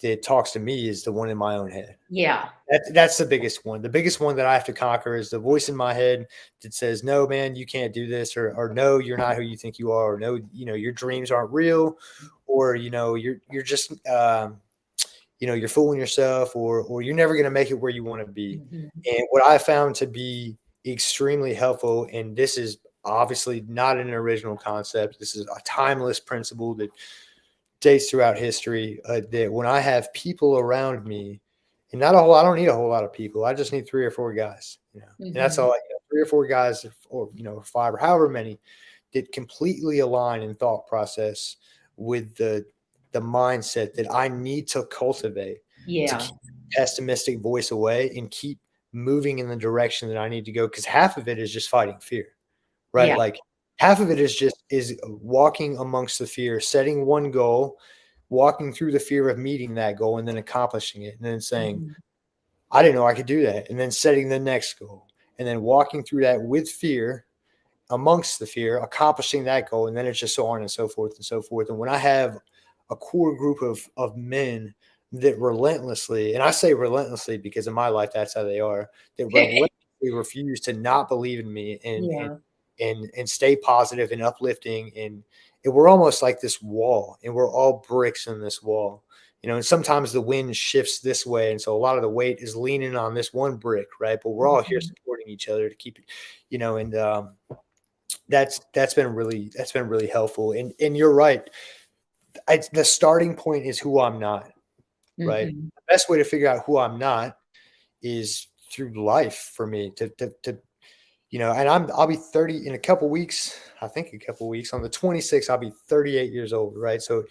S2: that talks to me is the one in my own head.
S1: Yeah.
S2: That's the biggest one. The biggest one that I have to conquer is the voice in my head that says, no, man, you can't do this, or no, you're not who you think you are, or no, your dreams aren't real, or, you're just, you're fooling yourself, or you're never going to make it where you want to be. And what I found to be extremely helpful, and this is obviously not an original concept, this is a timeless principle that dates throughout history, that when I have people around me, and I don't need a whole lot of people. I just need 3 or 4 guys, and that's all. 3 or 4 guys, or 5, or however many, that completely align in thought process with the mindset that I need to cultivate,
S1: Yeah.
S2: pessimistic voice away and keep moving in the direction that I need to go. Cause half of it is just fighting fear, right?
S1: Yeah.
S2: Like half of it is walking amongst the fear, setting one goal, walking through the fear of meeting that goal and then accomplishing it. And then saying,
S1: Mhm.
S2: I didn't know I could do that. And then setting the next goal and then walking through that with fear, amongst the fear, accomplishing that goal. And then it's just so on and so forth and so forth. And when I have a core group of men that relentlessly, and I say relentlessly because in my life, that's how they are, that relentlessly refuse to not believe in me
S1: Yeah.
S2: and stay positive and uplifting. And we're almost like this wall and we're all bricks in this wall. And sometimes the wind shifts this way. And so a lot of the weight is leaning on this one brick, right? But we're all here
S1: Mhm.
S2: supporting each other to keep it, and that's been really helpful. And you're right. The starting point is who I'm not, right?
S1: Mhm.
S2: The best way to figure out who I'm not is through life for me and I'll be 30 in a couple weeks. I think a couple weeks on the 26th, I'll be 38 years old, right? So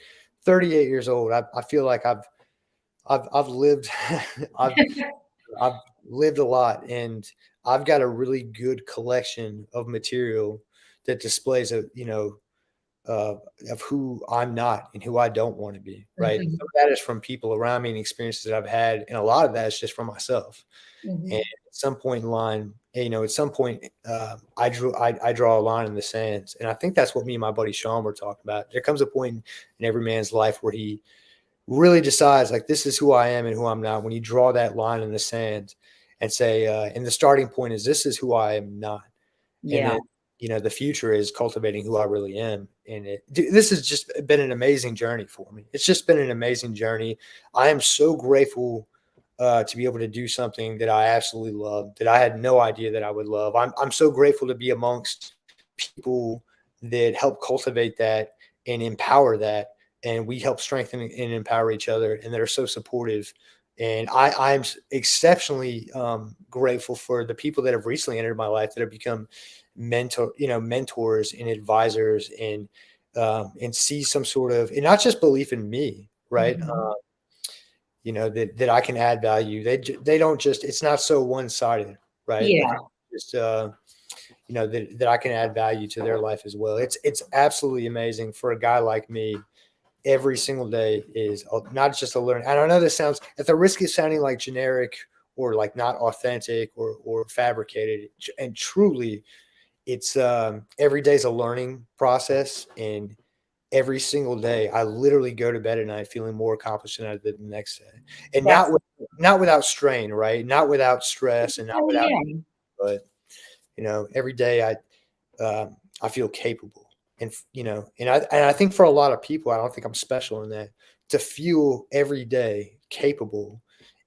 S2: 38 years old, I feel like I've lived, I've, I've lived a lot and I've got a really good collection of material that displays uh, of who I'm not and who I don't want to be, right?
S1: Mhm.
S2: Some of that is from people around me and experiences that I've had, and a lot of that is just from myself. And
S1: Mhm.
S2: at some point in line, at some point, I draw a line in the sands, and I think that's what me and my buddy Sean were talking about. There comes a point in every man's life where he really decides, like, this is who I am and who I'm not. When you draw that line in the sand and say, and the starting point is this is who I am not, and
S1: Yeah.
S2: then the future is cultivating who I really am. And this has just been an amazing journey for me. It's just been an amazing journey. I am so grateful to be able to do something that I absolutely love, that I had no idea that I would love. I'm so grateful to be amongst people that help cultivate that and empower that. And we help strengthen and empower each other, and that are so supportive. And I'm exceptionally grateful for the people that have recently entered my life that have become mentors and advisors, and see some sort of, and not just belief in me, right?
S1: Mhm.
S2: That I can add value. They don't just, it's not so one-sided, right? Like
S1: Yeah.
S2: just that I can add value to their life as well. It's absolutely amazing for a guy like me. Every single day is not just a learn. And I know this sounds, at the risk of sounding like generic or like not authentic or fabricated, and truly it's every day's a learning process. And every single day I literally go to bed at night feeling more accomplished than I did the next day. And
S1: That's
S2: not without strain, right? Not without stress and not
S1: oh
S2: without,
S1: yeah.
S2: but every day I feel capable. And and I think for a lot of people, I don't think I'm special in that, to feel every day capable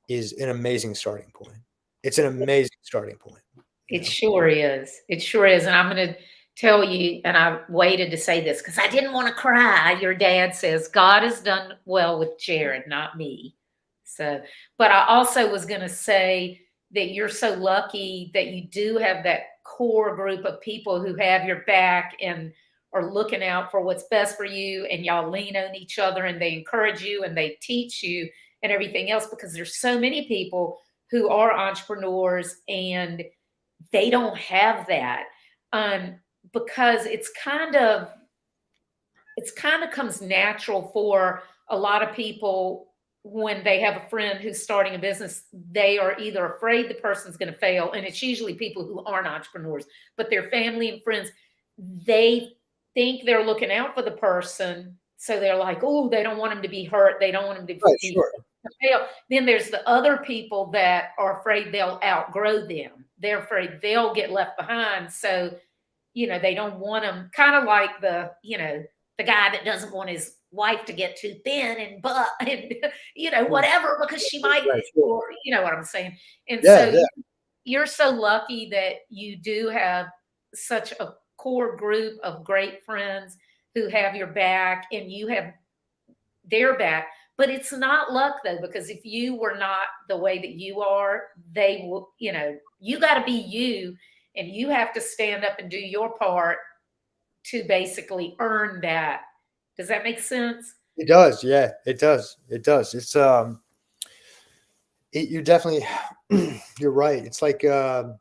S2: is an amazing starting point. It's an amazing starting point, you
S1: It
S2: know.
S1: sure is. It sure is. And I'm going to tell you, and I waited to say this because I didn't want to cry. Your dad says, God has done well with Jared, not me. So, but I also was going to say that you're so lucky that you do have that core group of people who have your back and are looking out for what's best for you. And y'all lean on each other and they encourage you and they teach you and everything else, because there's so many people who are entrepreneurs and they don't have that, um, because it's kind of comes natural for a lot of people when they have a friend who's starting a business. They are either afraid the person's going to fail, and it's usually people who aren't entrepreneurs, but their family and friends, they think they're looking out for the person, so they're like, oh, they don't want him to be hurt, they don't want him to
S2: Right,
S1: be
S2: sure.
S1: to fail. Then there's the other people that are afraid they'll outgrow them. They're afraid they'll get left behind. So, they don't want them, kind of like the guy that doesn't want his wife to get too thin and butt and,
S2: Mm,
S1: whatever, because she might,
S2: right, sure.
S1: or you know what I'm saying. And
S2: Yeah,
S1: so
S2: yeah.
S1: you're so lucky that you do have such a core group of great friends who have your back and you have their back. But it's not luck though, because if you were not the way that you are, they will, you got to be you, and you have to stand up and do your part to basically earn that. Does that make sense?
S2: It does. Yeah, it does. It does. You're definitely, you're right. It's like we're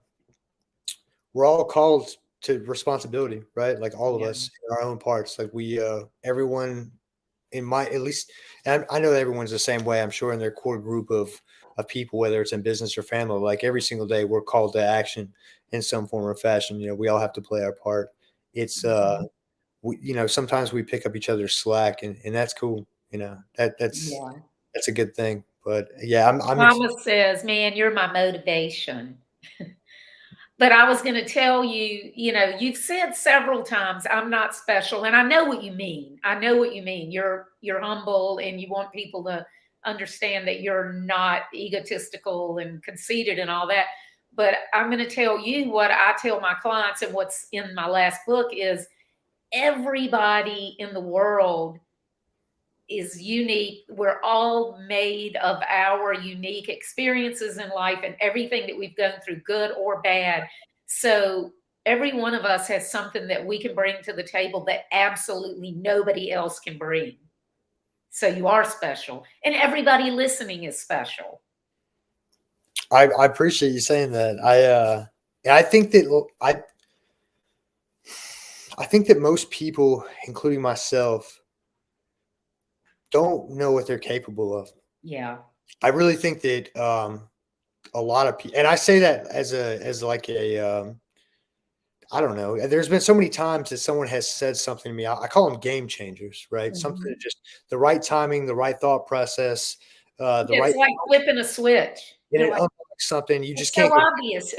S2: all called to responsibility, right? Like all of
S1: Yeah.
S2: us in our own parts. Like everyone in my, at least, and I know that everyone's the same way. I'm sure in their core group of people, whether it's in business or family, like every single day we're called to action in some form or fashion. We all have to play our part. It's
S1: Mhm.
S2: sometimes we pick up each other's slack, and that's cool. That's
S1: Yeah.
S2: that's a good thing. But yeah, I'm
S1: Mama says, "Man, you're my motivation." But I was going to tell you, you've said several times, "I'm not special," and I know what you mean. I know what you mean. You're humble, and you want people to understand that you're not egotistical and conceited and all that. But I'm going to tell you what I tell my clients, and what's in my last book is everybody in the world is unique. We're all made of our unique experiences in life and everything that we've gone through, good or bad. So every one of us has something that we can bring to the table that absolutely nobody else can bring. So you are special, and everybody listening is special.
S2: I appreciate you saying that. I think that I think that most people, including myself, don't know what they're capable of.
S1: Yeah.
S2: I really think that a lot of people, and I say that as like I don't know. There's been so many times that someone has said something to me. I call them game changers, right? Something
S1: Mhm.
S2: that just the right timing, the right thought process, the
S1: It's
S2: right,
S1: like flipping a switch.
S2: and
S1: You're
S2: it
S1: like,
S2: unlocks something you just
S1: it's so
S2: can't get.
S1: obvious.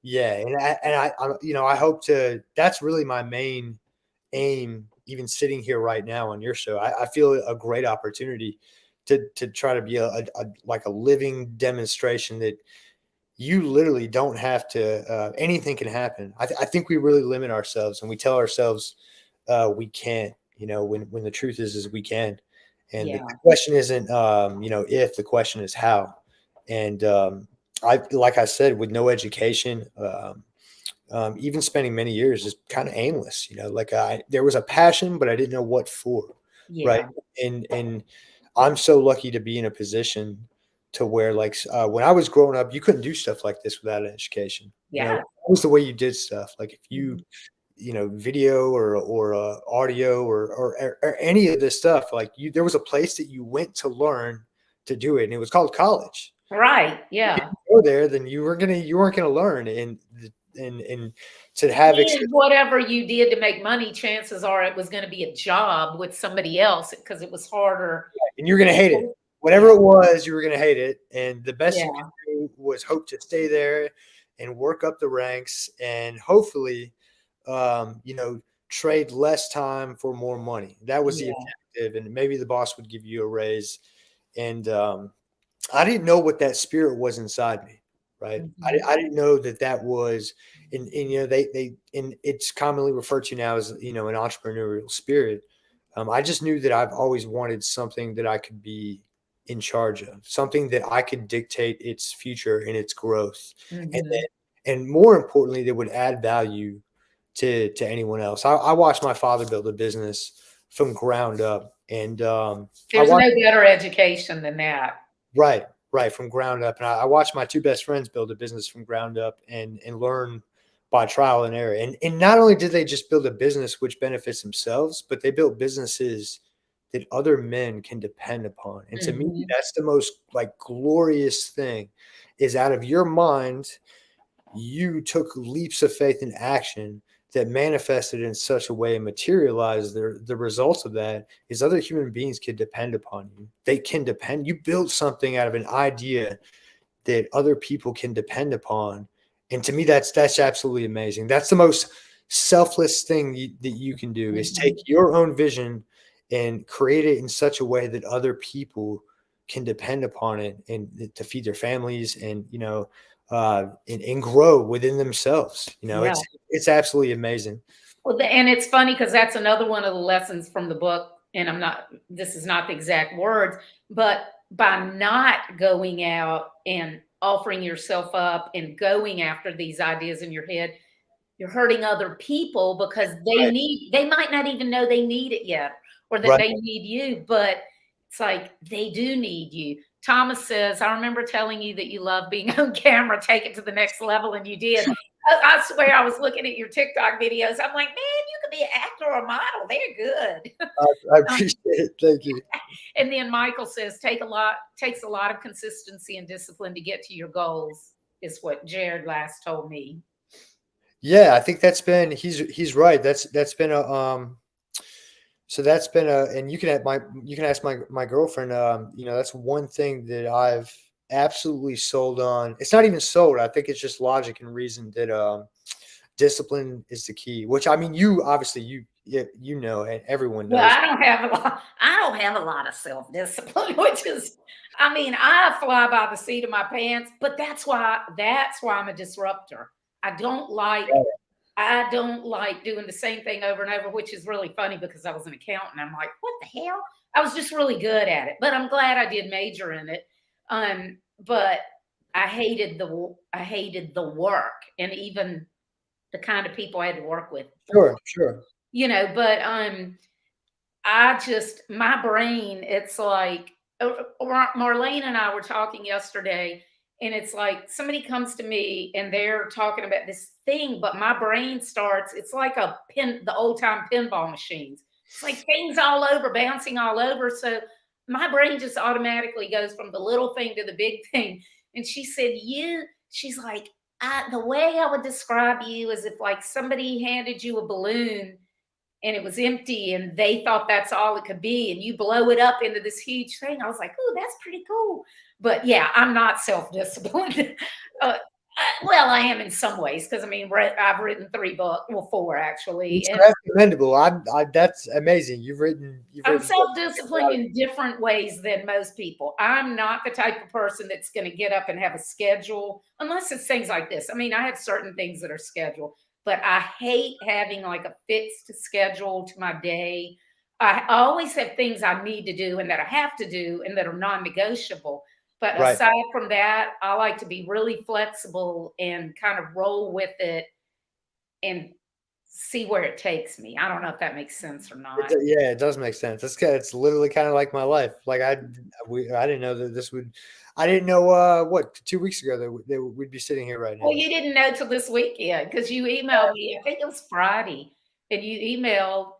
S2: Yeah, I hope to. That's really my main aim. Even sitting here right now on your show, I feel a great opportunity to try to be like a living demonstration that you literally don't have to. Anything can happen. I think we really limit ourselves and we tell ourselves we can't. When the truth is we can. And the
S1: Yeah.
S2: question isn't if, the question is how. And like I said, with no education. Even spending many years is kind of aimless. Like there was a passion, but I didn't know what for, right?
S1: Yeah.
S2: And I'm so lucky to be in a position to where, like, when I was growing up, you couldn't do stuff like this without an education.
S1: Yeah.
S2: That was the way you did stuff. Like if you,
S1: Mhm.
S2: video or audio or any of this stuff, like there was a place that you went to learn to do it, and it was called college.
S1: Right.
S2: You
S1: Yeah.
S2: didn't go there, then you weren't gonna learn, and to have
S1: And whatever you did to make money, chances are it was going to be a job with somebody else because it was harder.
S2: and you're gonna hate it. Whatever
S1: Yeah.
S2: it was, you were gonna hate it, and the best you
S1: Yeah.
S2: could do was hope to stay there and work up the ranks, and hopefully, trade less time for more money. That was the
S1: Yeah.
S2: objective, and maybe the boss would give you a raise. And I didn't know what that spirit was inside me, right?
S1: Mhm.
S2: I didn't know that was, and and it's commonly referred to now as an entrepreneurial spirit. I just knew that I've always wanted something that I could be in charge of, something that I could dictate its future and its growth, and
S1: Mhm.
S2: then, and more importantly, that would add value to anyone else. I watched my father build a business from ground up, and I
S1: There's
S2: watched.
S1: no better education than that.
S2: Right, right, from ground up, and I watched my two best friends build a business from ground up and learn by trial and error. And not only did they just build a business which benefits themselves, but they built businesses that other men can depend upon. And to me,
S1: Mhm.
S2: that's the most like glorious thing is out of your mind you took leaps of faith in action that manifested in such a way and materialized the results of that is other human beings can depend upon you. They can depend. You built something out of an idea that other people can depend upon. And to me, that's absolutely amazing. That's the most selfless thing that you can do is take
S1: Mhm.
S2: your own vision and create it in such a way that other people can depend upon it and to feed their families and and grow within themselves.
S1: Yeah.
S2: It's absolutely amazing.
S1: Well, and it's funny because that's another one of the lessons from the book. And this is not the exact words, but by not going out and offering yourself up and going after these ideas in your head, you're hurting other people because
S2: Right,
S1: they might not even know they need it yet or that
S2: right,
S1: they need you, but it's like they do need you. Thomas says, I remember telling you that you love being on camera, take it to the next level, and you did. I swear I was looking at your TikTok videos. I'm like, man, you could be an actor or a model. They're good.
S2: I appreciate it. Thank you.
S1: And then Michael says, takes a lot of consistency and discipline to get to your goals, is what Jared last told me.
S2: Yeah, I think that's been he's right. That's been a so that's been a and you can ask my girlfriend, that's one thing that I've absolutely sold on. It's not even sold. I think it's just logic and reason that discipline is the key, which I mean you obviously and everyone
S1: Well,
S2: knows.
S1: I don't have a lot of self-discipline, which is, I mean, I fly by the seat of my pants, but that's why I'm a disruptor. I don't like doing the same thing over and over, which is really funny because I was an accountant. I'm like, what the hell? I was just really good at it, but I'm glad I did major in it. But I hated the work and even the kind of people I had to work with.
S2: Sure.
S1: But my brain, it's like, Marlene and I were talking yesterday, and it's like somebody comes to me and they're talking about this thing, but my brain starts, it's like the old time pinball machines. It's like things all over, bouncing all over. So my brain just automatically goes from the little thing to the big thing. And she said, she's like, the way I would describe you is if like somebody handed you a balloon and it was empty and they thought that's all it could be, and you blow it up into this huge thing. I was like, oh, that's pretty cool. But yeah, I'm not self-disciplined. Well, I am in some ways because I mean, I've written 3 books, well, 4 actually. And
S2: That's commendable. That's amazing.
S1: I'm self-disciplined in different ways than most people. I'm not the type of person that's going to get up and have a schedule unless it's things like this. I mean, I have certain things that are scheduled, but I hate having like a fixed schedule to my day. I always have things I need to do and that I have to do and that are non-negotiable. But
S2: Right.
S1: aside from that, I like to be really flexible and kind of roll with it and see where it takes me. I don't know if that makes sense or not.
S2: Yeah, it does make sense. It's literally kind of like my life. Like I didn't know that this would. I didn't know what 2 weeks ago that we'd be sitting here right now.
S1: Well, you didn't know till this weekend because you emailed me. I think it was Friday, and you emailed,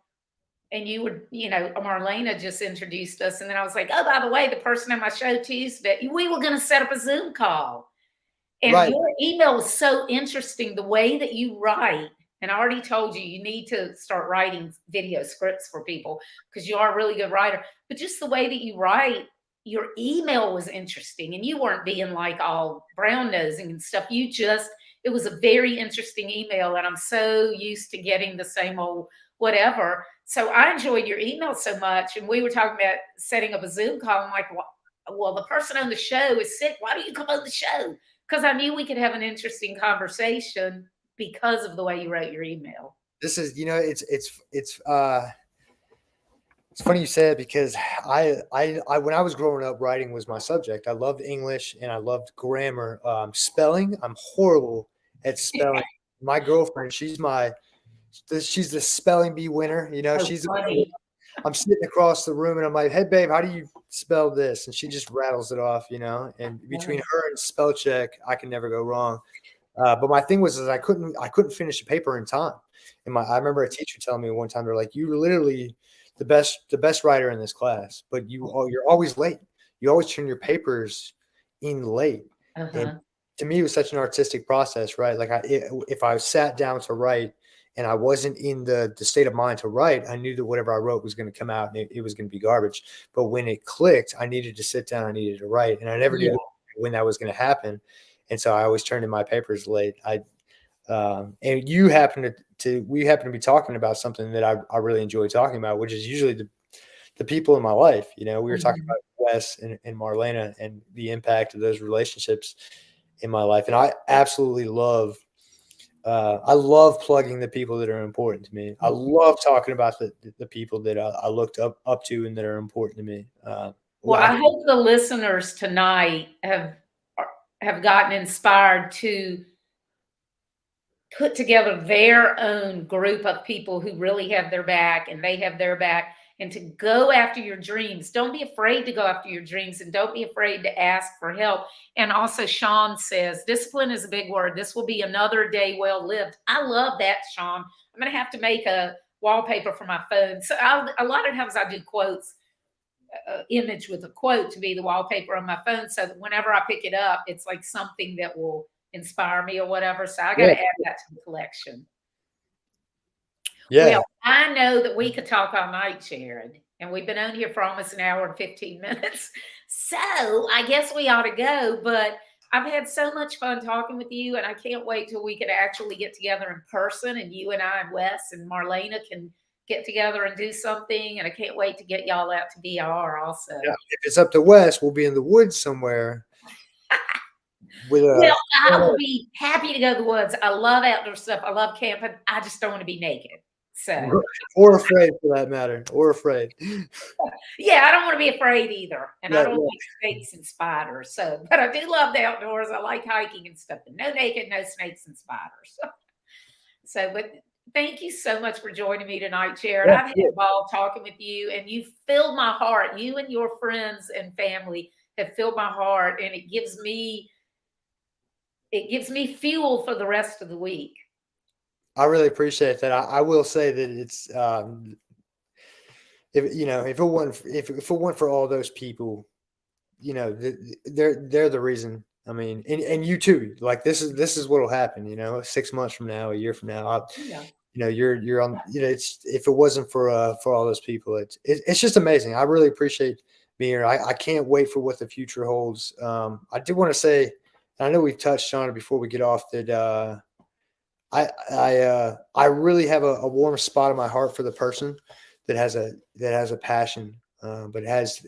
S1: and you were, Marlena just introduced us, and then I was like, oh, by the way, the person on my show Tuesday, we were going to set up a Zoom call, and
S2: Right.
S1: your email was so interesting. The way that you write, and I already told you, you need to start writing video scripts for people because you are a really good writer. But just the way that you write, your email was interesting, and you weren't being like all brown nosing and stuff. It was a very interesting email, and I'm so used to getting the same old whatever. So I enjoyed your email so much, and we were talking about setting up a Zoom call. I'm like, well, the person on the show is sick. Why don't you come on the show? Because I knew we could have an interesting conversation because of the way you wrote your email.
S2: This is, it's funny you say it because I when I was growing up, writing was my subject. I loved English and I loved grammar. Spelling, I'm horrible at spelling. My girlfriend, she's the spelling bee winner. She's
S1: funny.
S2: I'm sitting across the room and I'm like, hey babe, how do you spell this? And she just rattles it off, and between her and spell check, I can never go wrong. But my thing was I couldn't finish the paper in time. And I remember a teacher telling me one time, they're like, you're literally the best writer in this class, but you're always late. You always turn your papers in late. And to me, it was such an artistic process, right? Like if I sat down to write and I wasn't in the state of mind to write, I knew that whatever I wrote was going to come out and it was going to be garbage. But when it clicked, I needed to sit down, I needed to write, and I never knew when that was going to happen. And so I always turned in my papers late. And you happen we happen to be talking about something that I really enjoy talking about, which is usually the people in my life. We were talking about Wes and Marlena and the impact of those relationships in my life. And I absolutely love plugging the people that are important to me. I love talking about the people that I looked up to and that are important to me.
S1: Well, I hope the listeners tonight have gotten inspired to put together their own group of people who really have their back, and they have their back, and to go after your dreams. Don't be afraid to go after your dreams, and don't be afraid to ask for help. And also, Sean says, discipline is a big word. This will be another day well lived. I love that, Sean. I'm going to have to make a wallpaper for my phone. So a lot of times I do quotes, image with a quote to be the wallpaper on my phone, so that whenever I pick it up, it's like something that will inspire me or whatever. So I got to add that to the collection.
S2: Yeah.
S1: Well, I know that we could talk all night, Jared, and we've been on here for almost an hour and 15 minutes. So I guess we ought to go, but I've had so much fun talking with you, and I can't wait till we can actually get together in person, and you and I and Wes and Marlena can get together and do something. And I can't wait to get y'all out to BR also.
S2: Yeah. If it's up to Wes, we'll be in the woods somewhere.
S1: Well, I will be happy to go to the woods. I love outdoor stuff. I love camping. I just don't want to be naked. So,
S2: or afraid, for that matter, or afraid.
S1: Yeah, I don't want to be afraid either, and I don't like snakes and spiders. So, but I do love the outdoors. I like hiking and stuff. But no naked, no snakes and spiders. So, but thank you so much for joining me tonight, Jared. I've had a ball talking with you, and you filled my heart. You and your friends and family have filled my heart, and it gives me fuel for the rest of the week.
S2: I really appreciate that. I will say that it's if it weren't for all those people, they're the reason. I mean, and you too. Like this is what'll happen. 6 months from now, a year from now, you're on. It's if it wasn't for all those people, it's just amazing. I really appreciate being here. I can't wait for what the future holds. I did want to say, I know we've touched on it before we get off, that I really have a warm spot in my heart for the person that has a passion, but has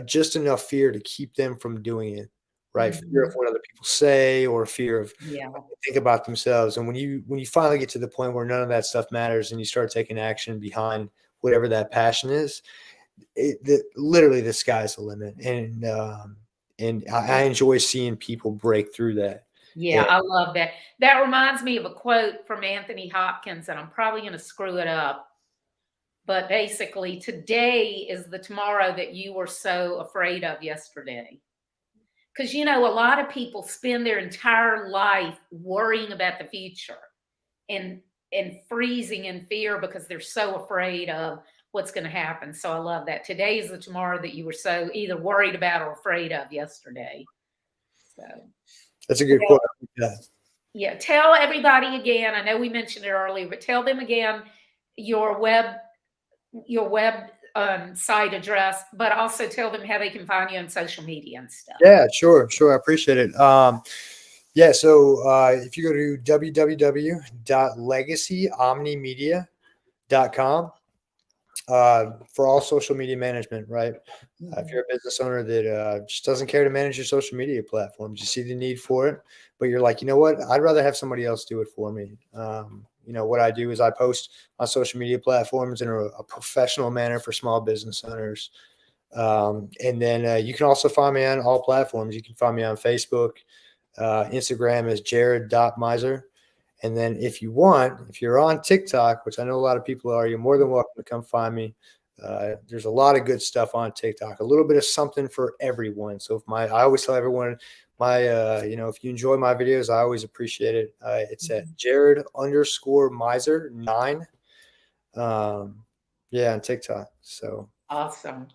S2: just enough fear to keep them from doing it. Right, fear of what other people say, or fear of what they think about themselves. And when you finally get to the point where none of that stuff matters, and you start taking action behind whatever that passion is, literally the sky's the limit. And I enjoy seeing people break through that.
S1: Yeah, I love that. That reminds me of a quote from Anthony Hopkins, and I'm probably going to screw it up. But basically, today is the tomorrow that you were so afraid of yesterday. Because, a lot of people spend their entire life worrying about the future and freezing in fear because they're so afraid of what's going to happen. So I love that. Today is the tomorrow that you were so either worried about or afraid of yesterday. So
S2: that's a good quote.
S1: Yeah. Tell everybody again. I know we mentioned it earlier, but tell them again your web site address, but also tell them how they can find you on social media and stuff.
S2: Yeah, sure. I appreciate it. So if you go to www.legacyomnimedia.com, for all social media management, right? If you're a business owner that just doesn't care to manage your social media platforms, you see the need for it, but you're like, you know what? I'd rather have somebody else do it for me. What I do is I post on social media platforms in a professional manner for small business owners. And then you can also find me on all platforms. You can find me on Facebook, Instagram is jared.miser. And then if you're on TikTok, which I know a lot of people are, you're more than welcome to come find me. There's a lot of good stuff on TikTok, a little bit of something for everyone. So I always tell everyone, if you enjoy my videos, I always appreciate it. It's at Jared_miser9. On TikTok. So
S1: awesome.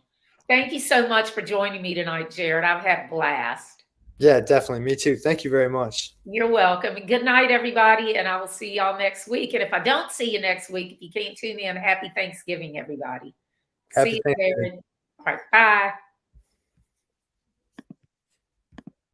S1: Thank you so much for joining me tonight, Jared. I've had a blast.
S2: Yeah, definitely. Me too. Thank you very much.
S1: You're welcome. And good night, everybody. And I will see y'all next week. And if I don't see you next week, if you can't tune in, happy Thanksgiving, everybody. See you, Jared. All right. Bye.